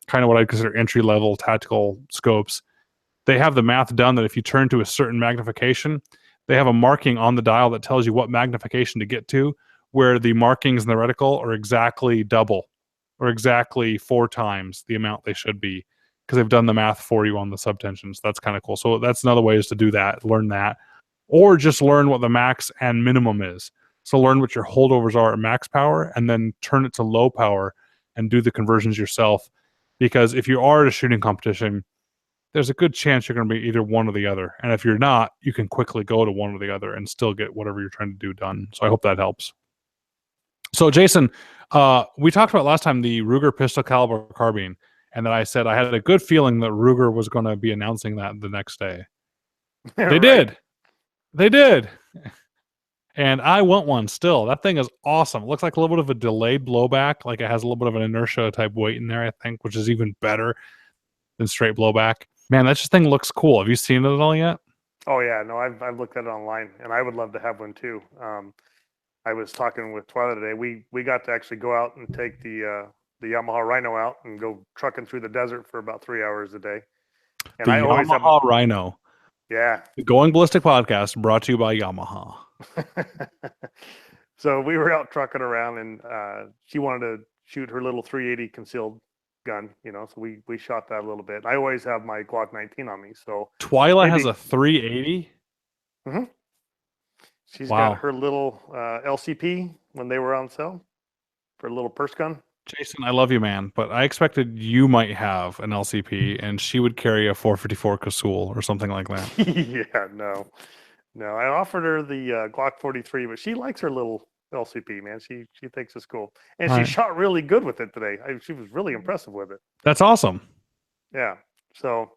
kind of what I'd consider entry-level tactical scopes. They have the math done that if you turn to a certain magnification, they have a marking on the dial that tells you what magnification to get to, where the markings in the reticle are exactly double or exactly 4 times the amount they should be, because they've done the math for you on the subtensions. That's kind of cool. So that's another way is to do that, learn that, or just learn what the max and minimum is. So learn what your holdovers are at max power and then turn it to low power and do the conversions yourself. Because if you are at a shooting competition, there's a good chance you're going to be either one or the other. And if you're not, you can quickly go to one or the other and still get whatever you're trying to do done. So I hope that helps. So Jason, we talked about last time the Ruger pistol caliber carbine, and that I said I had a good feeling that Ruger was going to be announcing that the next day. They Right. did. They did. And I want one still. That thing is awesome. It looks like a little bit of a delayed blowback. Like it has a little bit of an inertia type weight in there, I think, which is even better than straight blowback. Man, that just thing looks cool. Have you seen it at all yet? Oh yeah, no, I've looked at it online, and I would love to have one too. I was talking with Twyla today. We got to actually go out and take the Yamaha Rhino out and go trucking through the desert for about 3 hours a day. And The I always have, Yamaha Rhino. yeah. The Going Ballistic podcast brought to you by Yamaha. So we were out trucking around, and she wanted to shoot her little 380 concealed gun, so we shot that a little bit. I always have my Glock 19 on me, so Twyla has a 380. Mm-hmm. She's Wow. got her little LCP when they were on sale for a little purse gun. Jason, I love you, man, but I expected you might have an LCP and she would carry a 454 Casull or something like that. Yeah, no. I offered her the Glock 43, but she likes her little LCP, man. She thinks it's cool, and she shot really good with it today. She was really impressive with it. That's awesome. Yeah. So,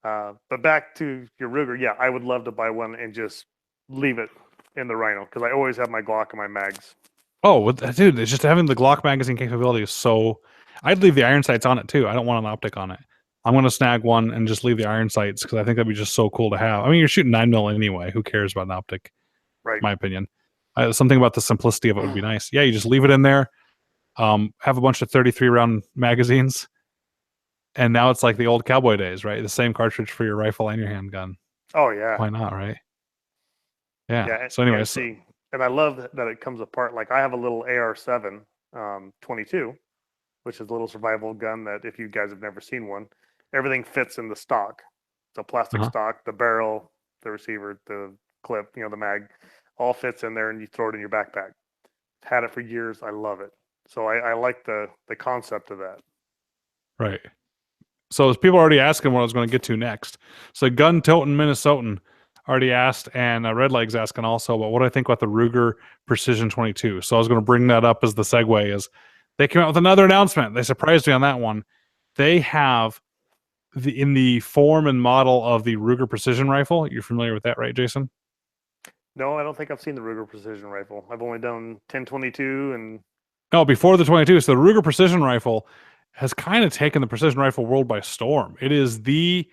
but back to your Ruger. Yeah, I would love to buy one and just leave it in the Rhino because I always have my Glock and my mags. Oh, dude, it's just having the Glock magazine capability is so. I'd leave the iron sights on it too. I don't want an optic on it. I'm going to snag one and just leave the iron sights because I think that'd be just so cool to have. I mean, you're shooting 9mm anyway. Who cares about an optic? Right. In my opinion. Something about the simplicity of it would be nice. Yeah, you just leave it in there. Have a bunch of 33 round magazines. And now it's like the old cowboy days, right? The same cartridge for your rifle and your handgun. Oh, yeah. Why not, right? Yeah. So anyway, anyways. And I love that it comes apart. Like I have a little AR-7 22, which is a little survival gun that if you guys have never seen one, everything fits in the stock. It's a plastic stock, the barrel, the receiver, the clip, the mag, all fits in there, and you throw it in your backpack. Had it for years. I love it. So I like the concept of that. Right. So people are already asking what I was going to get to next. So Gun Totin Minnesotan already asked, and Redleg's asking also about what I think about the Ruger Precision 22. So I was going to bring that up as the segue. Is they came out with another announcement. They surprised me on that one. They have in the form and model of the Ruger Precision rifle. You're familiar with that, right, Jason? No, I don't think I've seen the Ruger Precision rifle. I've only done 1022 and. No, before the 22. So the Ruger Precision rifle has kind of taken the precision rifle world by storm. It is the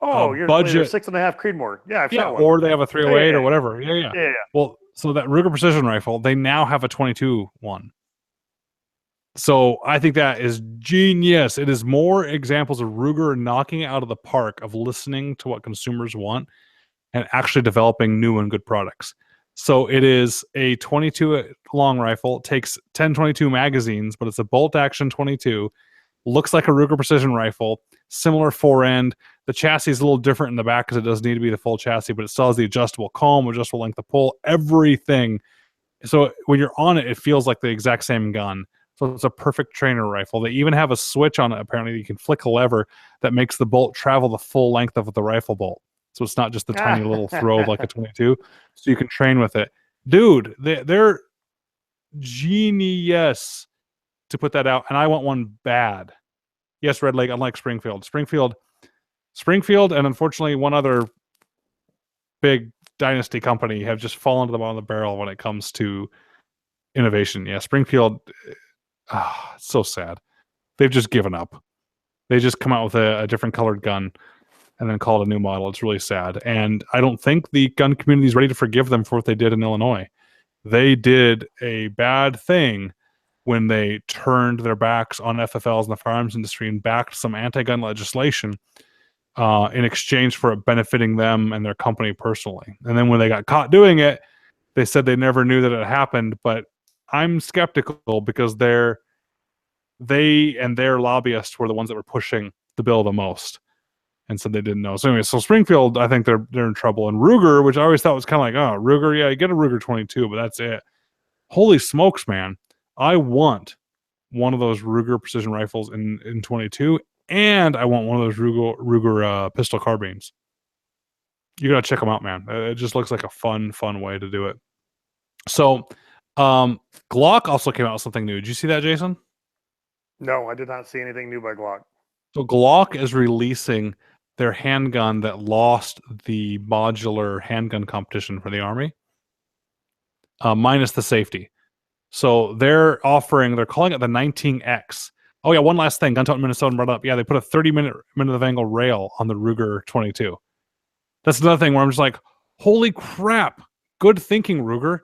your budget 6.5 Creedmoor. Yeah, I've shot one. Or they have a 308 or whatever. Yeah. Well, so that Ruger Precision rifle, they now have a 22 one. So I think that is genius. It is more examples of Ruger knocking it out of the park of listening to what consumers want and actually developing new and good products. So it is a 22 long rifle. It takes 10-22 magazines, but it's a bolt action 22. Looks like a Ruger Precision rifle. Similar fore-end. The chassis is a little different in the back because it does need to be the full chassis, but it still has the adjustable comb, adjustable length of pull, everything. So when you're on it, it feels like the exact same gun. So it's a perfect trainer rifle. They even have a switch on it, apparently. You can flick a lever that makes the bolt travel the full length of the rifle bolt. So it's not just the tiny little throw of like a 22. So you can train with it. Dude, they're genius to put that out. And I want one bad. Yes, Red Lake, unlike Springfield, and unfortunately one other big dynasty company have just fallen to the bottom of the barrel when it comes to innovation. Yeah, Springfield, it's so sad. They've just given up. They just come out with a different colored gun and then call it a new model. It's really sad. And I don't think the gun community is ready to forgive them for what they did in Illinois. They did a bad thing when they turned their backs on FFLs and the firearms industry and backed some anti-gun legislation in exchange for it benefiting them and their company personally. And then when they got caught doing it, they said they never knew that it happened. But I'm skeptical because they and their lobbyists were the ones that were pushing the bill the most and said they didn't know. So anyway, so Springfield, I think they're in trouble. And Ruger, which I always thought was kind of like, oh, Ruger, yeah, you get a Ruger 22, but that's it. Holy smokes, man. I want one of those Ruger precision rifles in 22 and I want one of those Ruger pistol carbines. You gotta check them out, man. It just looks like a fun way to do it. So, Glock also came out with something new. Did you see that, Jason? No, I did not see anything new by Glock. So Glock is releasing their handgun that lost the modular handgun competition for the Army, minus the safety. So they're calling it the 19X. Oh yeah, one last thing. Gun Tote Minnesota brought up. Yeah, they put a 30-minute of angle rail on the Ruger 22. That's another thing where I'm just like, holy crap, good thinking, Ruger.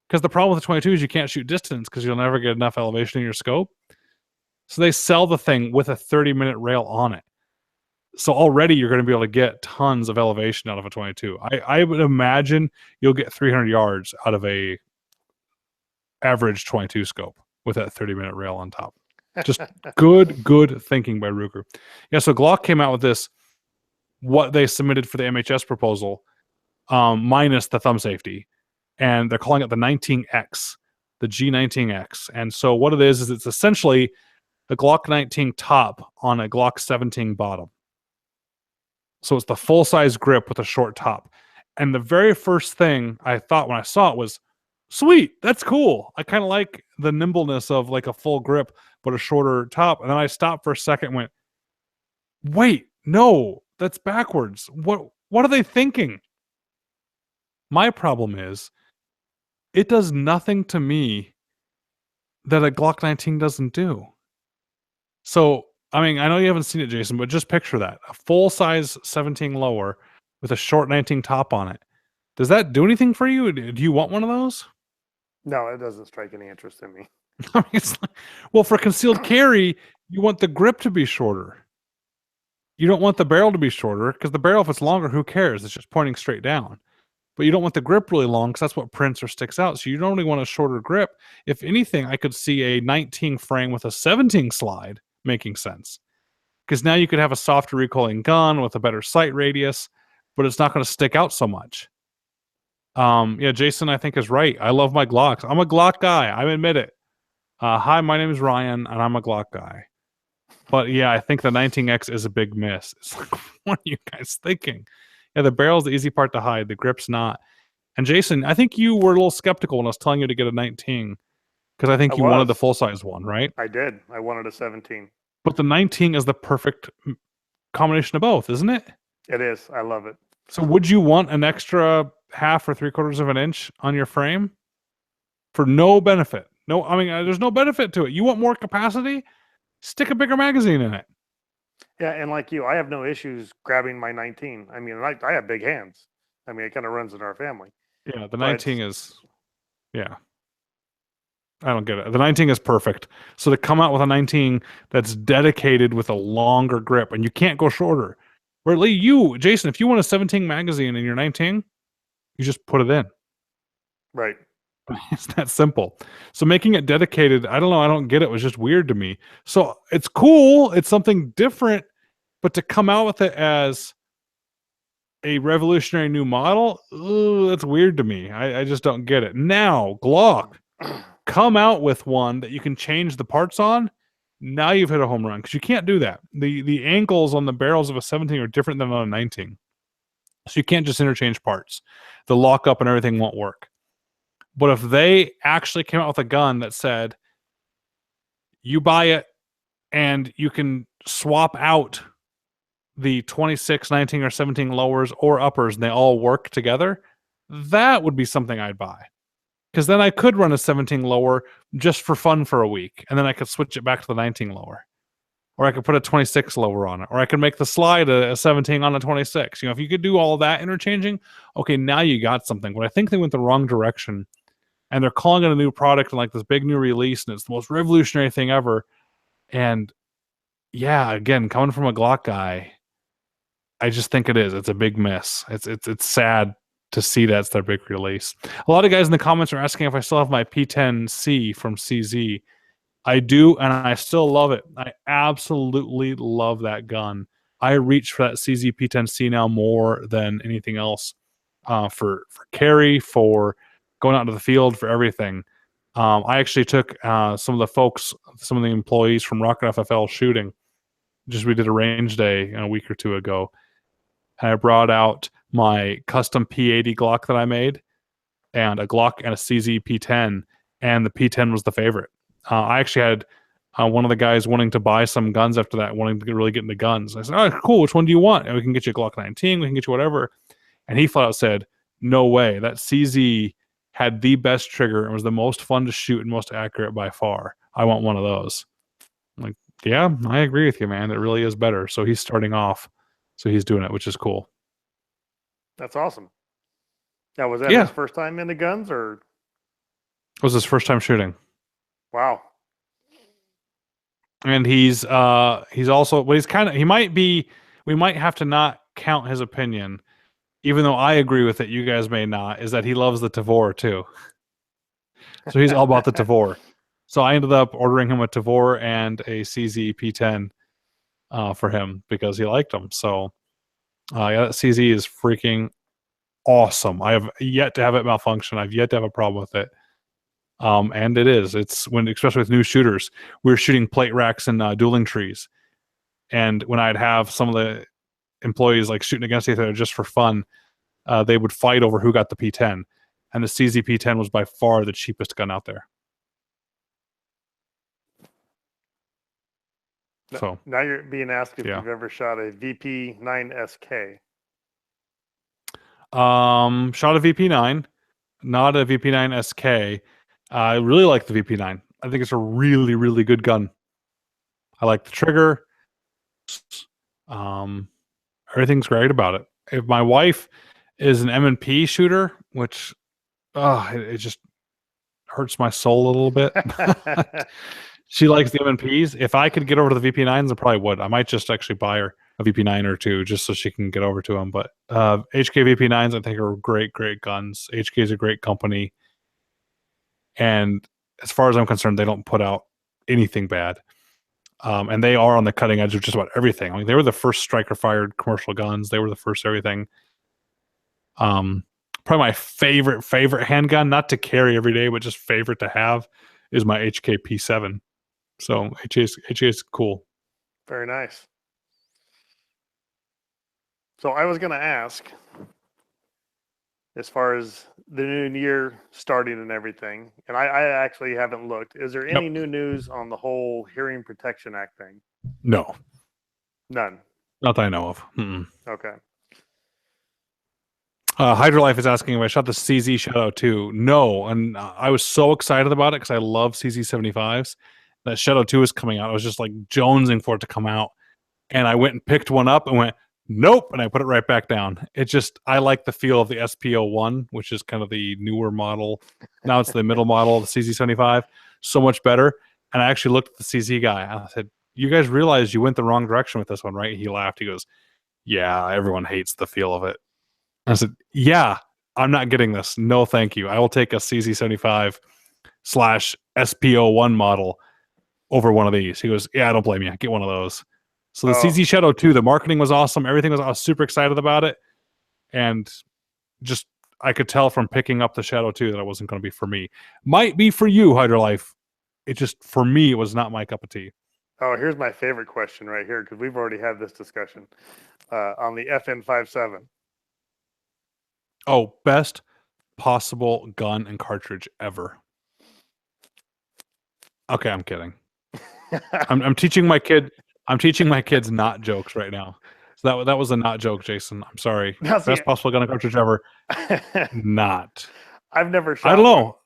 Because the problem with the 22 is you can't shoot distance because you'll never get enough elevation in your scope. So they sell the thing with a 30-minute rail on it. So already you're going to be able to get tons of elevation out of a 22. I would imagine you'll get 300 yards out of a average 22 scope with that 30-minute rail on top. Just good thinking by Ruger. Yeah, so Glock came out with this, what they submitted for the MHS proposal, minus the thumb safety. And they're calling it the 19X, the G19X. And so what it is it's essentially a Glock 19 top on a Glock 17 bottom. So it's the full-size grip with a short top. And the very first thing I thought when I saw it was, sweet, that's cool. I kind of like the nimbleness of like a full grip, but a shorter top. And then I stopped for a second and went, wait, no, that's backwards. What are they thinking? My problem is, it does nothing to me that a Glock 19 doesn't do. So, I mean, I know you haven't seen it, Jason, but just picture that. A full-size 17 lower with a short 19 top on it. Does that do anything for you? Do you want one of those? No, it doesn't strike any interest in me. I mean, it's like, well, for concealed carry, you want the grip to be shorter. You don't want the barrel to be shorter because the barrel, if it's longer, who cares? It's just pointing straight down. But you don't want the grip really long because that's what prints or sticks out. So you don't only want a shorter grip. If anything, I could see a 19 frame with a 17 slide making sense. Because now you could have a softer recoiling gun with a better sight radius, but it's not going to stick out so much. Yeah, Jason, I think is right. I love my Glocks. I'm a Glock guy. I admit it. Hi, my name is Ryan, and I'm a Glock guy. But yeah, I think the 19X is a big miss. It's like, what are you guys thinking? Yeah, the barrel's the easy part to hide. The grip's not. And Jason, I think you were a little skeptical when I was telling you to get a 19 because I think you wanted the full-size one, right? I did. I wanted a 17. But the 19 is the perfect combination of both, isn't it? It is. I love it. So would you want an extra half or 3/4 of an inch on your frame for no benefit? No, I mean, there's no benefit to it. You want more capacity? Stick a bigger magazine in it. Yeah, and like you, I have no issues grabbing my 19. I mean, I have big hands. I mean, it kind of runs in our family. Yeah, the 19 is, yeah. I don't get it. The 19 is perfect. So to come out with a 19 that's dedicated with a longer grip, and you can't go shorter. Or at least you, Jason, if you want a 17 magazine in your 19, you just put it in. Right. It's that simple. So making it dedicated, I don't know, I don't get it. It was just weird to me. So it's cool. It's something different, but to come out with it as a revolutionary new model, that's weird to me. I just don't get it. Now, Glock, come out with one that you can change the parts on. Now you've hit a home run because you can't do that. The ankles on the barrels of a 17 are different than on a 19. So you can't just interchange parts. The lockup and everything won't work. But if they actually came out with a gun that said, you buy it and you can swap out the 26, 19, or 17 lowers or uppers and they all work together, that would be something I'd buy. Because then I could run a 17 lower just for fun for a week, and then I could switch it back to the 19 lower. Or I could put a 26 lower on it. Or I could make the slide a 17 on a 26. You know, if you could do all that interchanging, okay, now you got something. But I think they went the wrong direction. And they're calling it a new product and like this big new release, and it's the most revolutionary thing ever. And yeah, again, coming from a Glock guy, I just think it is. It's a big miss. It's sad to see that's their big release. A lot of guys in the comments are asking if I still have my P10C from CZ. I do, and I still love it. I absolutely love that gun. I reach for that CZ P10C now more than anything else, for carry, for going out into the field, for everything. I actually took some of the employees from Rocket FFL shooting, Just we did a range day a week or two ago, and I brought out my custom P80 Glock that I made, and a Glock and a CZ P10, and the P10 was the favorite. I actually had one of the guys wanting to buy some guns after that, wanting to really get into guns. I said, "Oh, cool. Which one do you want? And we can get you a Glock 19. We can get you whatever." And he flat out said, "No way. That CZ had the best trigger and was the most fun to shoot and most accurate by far. I want one of those." I'm like, yeah, I agree with you, man. It really is better. So he's starting off. So he's doing it, which is cool. That's awesome. Now, was that Yeah. his first time into guns, or? It was his first time shooting. Wow. And he's also, but he's kind of, he might be, we might have to not count his opinion, even though I agree with it, you guys may not, is that he loves the Tavor too. So he's all about the Tavor. So I ended up ordering him a Tavor and a CZ P10 for him because he liked them. So yeah, that CZ is freaking awesome. I have yet to have it malfunction. I've yet to have a problem with it. And it is. It's when, especially with new shooters, we were shooting plate racks and dueling trees. And when I'd have some of the employees like shooting against each other just for fun, they would fight over who got the P10. And the CZ P10 was by far the cheapest gun out there. So now you're being asked if yeah. you've ever shot a VP9SK. Shot a VP9, not a VP9 SK. I really like the VP9. I think it's a really, really good gun. I like the trigger. Everything's great about it. If my wife is an M&P shooter, which it just hurts my soul a little bit. She likes the M&Ps. If I could get over to the VP9s, I probably would. I might just actually buy her a VP9 or two just so she can get over to them. But HK VP9s, I think, are great, great guns. HK is a great company. And as far as I'm concerned, they don't put out anything bad. And they are on the cutting edge of just about everything. I mean, they were the first striker-fired commercial guns. They were the first everything. Probably my favorite handgun, not to carry every day, but just favorite to have, is my HK P7. So HK is cool. Very nice. So I was going to ask, as far as the new year starting and everything, and I actually haven't looked. Is there any new news on the whole Hearing Protection Act thing? No. None. Not that I know of. Mm-mm. Okay. Hydrolife is asking if I shot the CZ Shadow 2. No, and I was so excited about it because I love CZ75s. That Shadow 2 is coming out. I was just like jonesing for it to come out. And I went and picked one up and went, nope, and I put it right back down. It just, I like the feel of the SPO1, which is kind of the newer model. Now it's the middle model of the CZ75. So much better. And I actually looked at the CZ guy and I said, you guys realize you went the wrong direction with this one, right? He laughed. He goes, yeah, everyone hates the feel of it. I said, yeah, I'm not getting this. No, thank you. I will take a CZ75 / SPO1 model over one of these. He goes, yeah, I don't blame you. Get one of those. So the CZ Shadow 2, the marketing was awesome. Everything was, I was super excited about it. And just, I could tell from picking up the Shadow 2 that it wasn't going to be for me. Might be for you, Hydrolife. It just, for me, it was not my cup of tea. Oh, here's my favorite question right here, because we've already had this discussion on the FN57. Oh, best possible gun and cartridge ever. Okay, I'm kidding. I'm teaching my kids not jokes right now. So that was a not joke, Jason. I'm sorry. Now, see, best possible gun and cartridge ever. Not. I've never shot I don't know.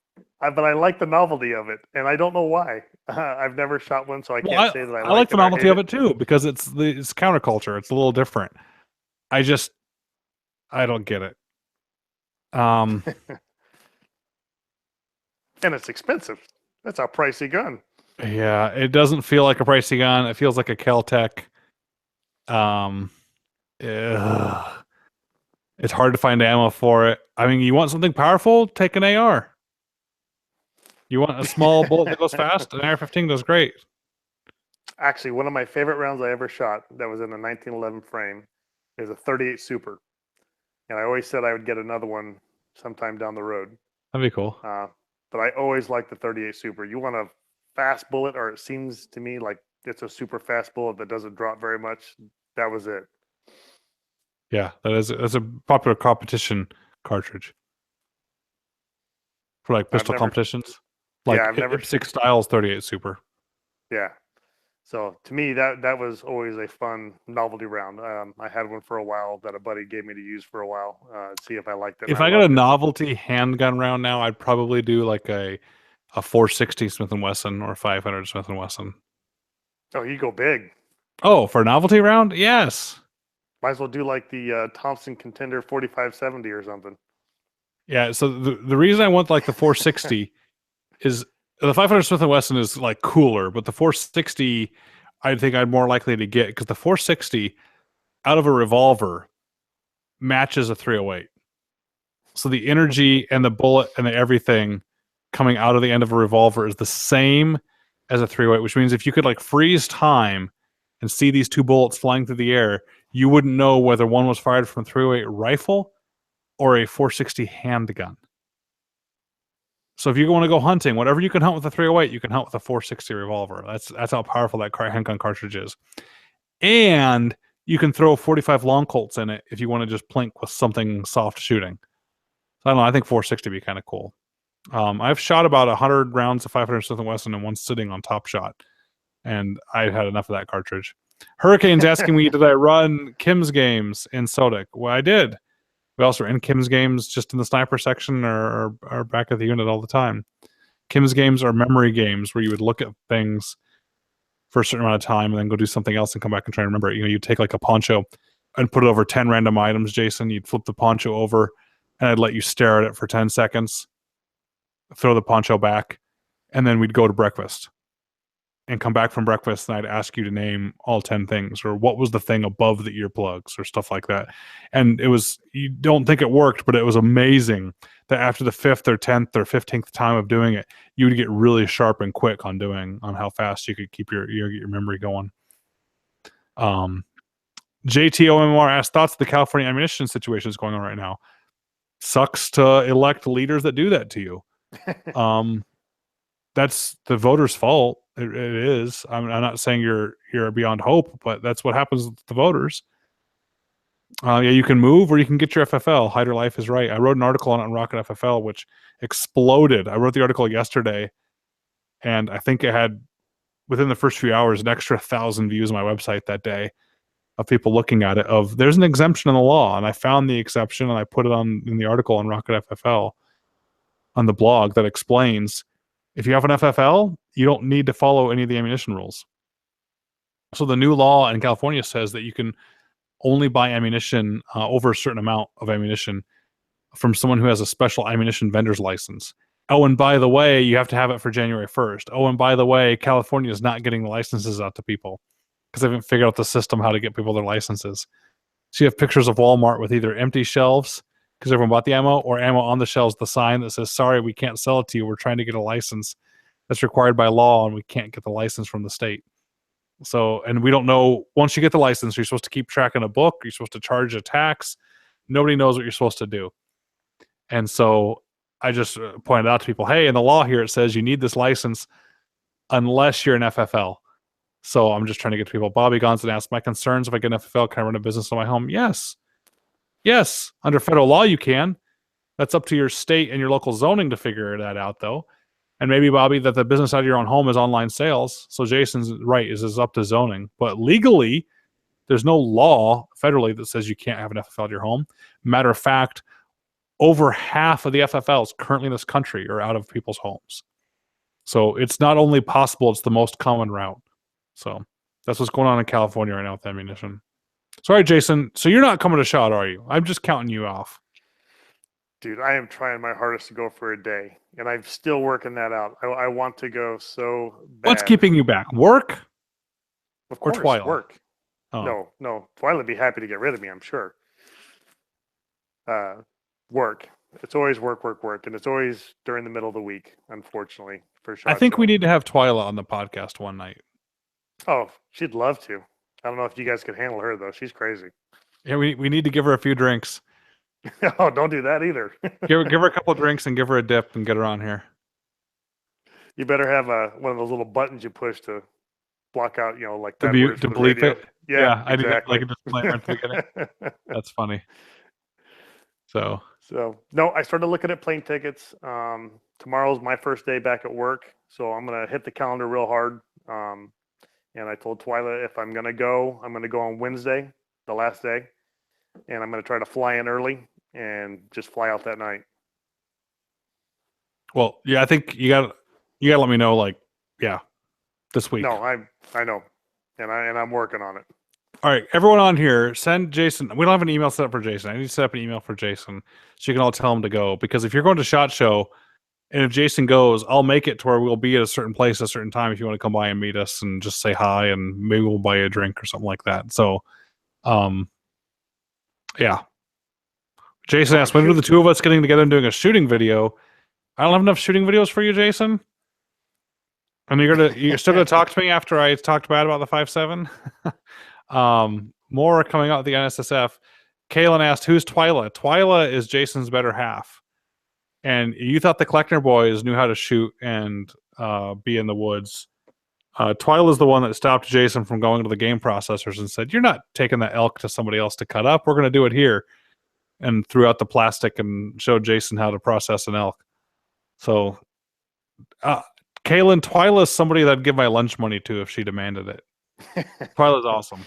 but I like the novelty of it, and I don't know why. I've never shot one, so I can't say that I like the novelty of it too, because it's counterculture. It's a little different. I don't get it. And it's expensive. That's a pricey gun. Yeah, it doesn't feel like a pricey gun. It feels like a Caltech. It's hard to find ammo for it. I mean, you want something powerful? Take an AR. You want a small bullet that goes fast? An AR-15 does great. Actually, one of my favorite rounds I ever shot that was in a 1911 frame is a 38 Super. And I always said I would get another one sometime down the road. That'd be cool. But I always liked the 38 Super. You want a fast bullet, or it seems to me like it's a super fast bullet that doesn't drop very much. That was it. Yeah, that's a popular competition cartridge for like I've pistol never, competitions, yeah, like I've never, IPSC Styles 38 Super. yeah. So to me, that was always a fun novelty round. I had one for a while that a buddy gave me to use for a while, see if I liked it, and If I I got a loved it. novelty handgun round now, I'd probably do like a 460 Smith and Wesson or 500 Smith and Wesson. Oh, you go big. Oh, for a novelty round? Yes. Might as well do like the Thompson Contender 4570 or something. Yeah, so the reason I want like the 460 is the 500 Smith and Wesson is like cooler, but the 460 I think I'm more likely to get because the 460 out of a revolver matches a 308. So the energy and the bullet and the everything coming out of the end of a revolver is the same as a 308, which means if you could like freeze time and see these two bullets flying through the air, you wouldn't know whether one was fired from a 308 rifle or a 460 handgun. So if you want to go hunting, whatever you can hunt with a 308, you can hunt with a 460 revolver. That's how powerful that handgun cartridge is. And you can throw 45 long Colts in it if you want to just plink with something soft shooting. So I don't know. I think 460 would be kind of cool. I've shot about 100 rounds of 500 Smith & Wesson in one sitting on Top Shot, and I had enough of that cartridge. Hurricane's asking me, did I run Kim's games in Sodic? Well, I did. We also ran Kim's games just in the sniper section or back at the unit all the time. Kim's games are memory games where you would look at things for a certain amount of time and then go do something else and come back and try and remember it. You know, you'd take like a poncho and put it over 10 random items, Jason. You'd flip the poncho over and I'd let you stare at it for 10 seconds, throw the poncho back, and then we'd go to breakfast and come back from breakfast and I'd ask you to name all 10 things or what was the thing above the earplugs or stuff like that. And it was, you don't think it worked, but it was amazing that after the 5th or 10th or 15th time of doing it, you would get really sharp and quick on how fast you could keep your memory going. JTOMR asked thoughts of the California ammunition situation is going on right now. Sucks to elect leaders that do that to you. That's the voters' fault. It is. I'm not saying you're beyond hope, but that's what happens with the voters. Yeah, you can move or you can get your FFL. Hider Life is right. I wrote an article on it on Rocket FFL, which exploded. I wrote the article yesterday, and I think it had, within the first few hours, an extra 1,000 views on my website that day of people looking at it. Of there's an exemption in the law, and I found the exception and I put it on in the article on Rocket FFL on the blog that explains if you have an FFL, you don't need to follow any of the ammunition rules. So the new law in California says that you can only buy ammunition over a certain amount of ammunition from someone who has a special ammunition vendor's license. Oh, and by the way, you have to have it for January 1st. Oh, and by the way, California is not getting the licenses out to people because they haven't figured out the system how to get people their licenses. So you have pictures of Walmart with either empty shelves because everyone bought the ammo, or ammo on the shelves, the sign that says, sorry, we can't sell it to you. We're trying to get a license that's required by law, and we can't get the license from the state. So, and we don't know, once you get the license, you're supposed to keep track in a book. You're supposed to charge a tax. Nobody knows what you're supposed to do. And so I just pointed out to people, hey, in the law here, it says you need this license unless you're an FFL. So I'm just trying to get to people. Bobby Gonson asked, my concerns if I get an FFL, can I run a business in my home? Yes. Yes. Under federal law, you can. That's up to your state and your local zoning to figure that out, though. And maybe, Bobby, that the business out of your own home is online sales. So Jason's right, is up to zoning. But legally, there's no law federally that says you can't have an FFL at your home. Matter of fact, over half of the FFLs currently in this country are out of people's homes. So it's not only possible, it's the most common route. So that's what's going on in California right now with ammunition. Sorry, Jason. So you're not coming to shot, are you? I'm just counting you off. Dude, I am trying my hardest to go for a day, and I'm still working that out. I want to go so bad. What's keeping you back? Work? Of course, or Twilight? Work. Oh. No. Twilight would be happy to get rid of me, I'm sure. Work. It's always work, and it's always during the middle of the week, unfortunately, for sure. I think we need to have Twyla on the podcast one night. Oh, she'd love to. I don't know if you guys could handle her, though. She's crazy. Yeah, we need to give her a few drinks. Oh, don't do that either. give her a couple of drinks and give her a dip and get her on here. You better have one of those little buttons you push to block out, like bad words To for the bleep radio. it. Yeah, Yeah, I do that like exactly. a disclaimer at the beginning. That's funny. So So no, I started looking at plane tickets. Tomorrow's my first day back at work, so I'm gonna hit the calendar real hard. And I told Twyla if I'm gonna go, I'm gonna go on Wednesday, the last day, and I'm gonna try to fly in early and just fly out that night. well, yeah, I think you got to let me know like this week. No, I know, and I'm working on it. All right, everyone on here, send Jason. We don't have an email set up for Jason. I need to set up an email for Jason so you can all tell him to go. Because if you're going to SHOT Show, and if Jason goes, I'll make it to where we'll be at a certain place at a certain time if you want to come by and meet us and just say hi and maybe we'll buy you a drink or something like that. So, yeah. Jason asked, when are the two of us getting together and doing a shooting video? I don't have enough shooting videos for you, Jason. And you're still gonna talk to me after I talked bad about the 5.7? More coming out with the NSSF. Kaylin asked, who's Twyla? Twyla is Jason's better half. And you thought the Kleckner boys knew how to shoot and be in the woods. Twyla is the one that stopped Jason from going to the game processors and said, you're not taking that elk to somebody else to cut up. We're going to do it here. And threw out the plastic and showed Jason how to process an elk. So, Kaylin, Twyla is somebody that I'd give my lunch money to if she demanded it. Twyla's awesome.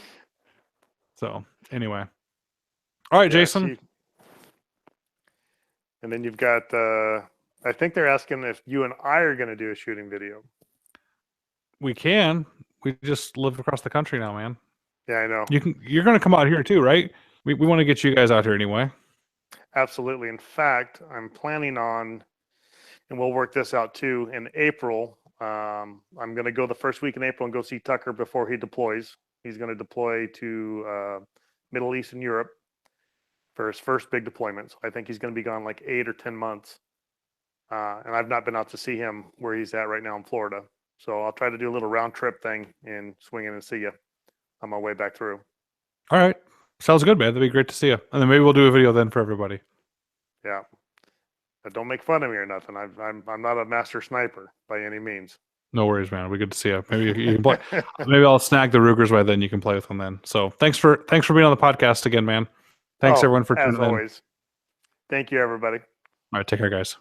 So, anyway. All right, Jason. And then you've got, I think they're asking if you and I are going to do a shooting video. We can. We just live across the country now, man. Yeah, I know. You're going to come out here too, right? We want to get you guys out here anyway. Absolutely. In fact, I'm planning on, and we'll work this out too, in April. I'm going to go the first week in April and go see Tucker before he deploys. He's going to deploy to Middle East and Europe for his first big deployment. So I think he's going to be gone like 8 or 10 months. And I've not been out to see him where he's at right now in Florida. So I'll try to do a little round trip thing and swing in and see you on my way back through. All right. Sounds good, man. That'd be great to see you. And then maybe we'll do a video then for everybody. Yeah. But don't make fun of me or nothing. I'm not a master sniper by any means. No worries, man. It'll be good to see you. Maybe you can play. Maybe I'll snag the Rugers by then. You can play with them then. So thanks for being on the podcast again, man. Thanks everyone for tuning in. As always. Thank you, everybody. All right, take care, guys.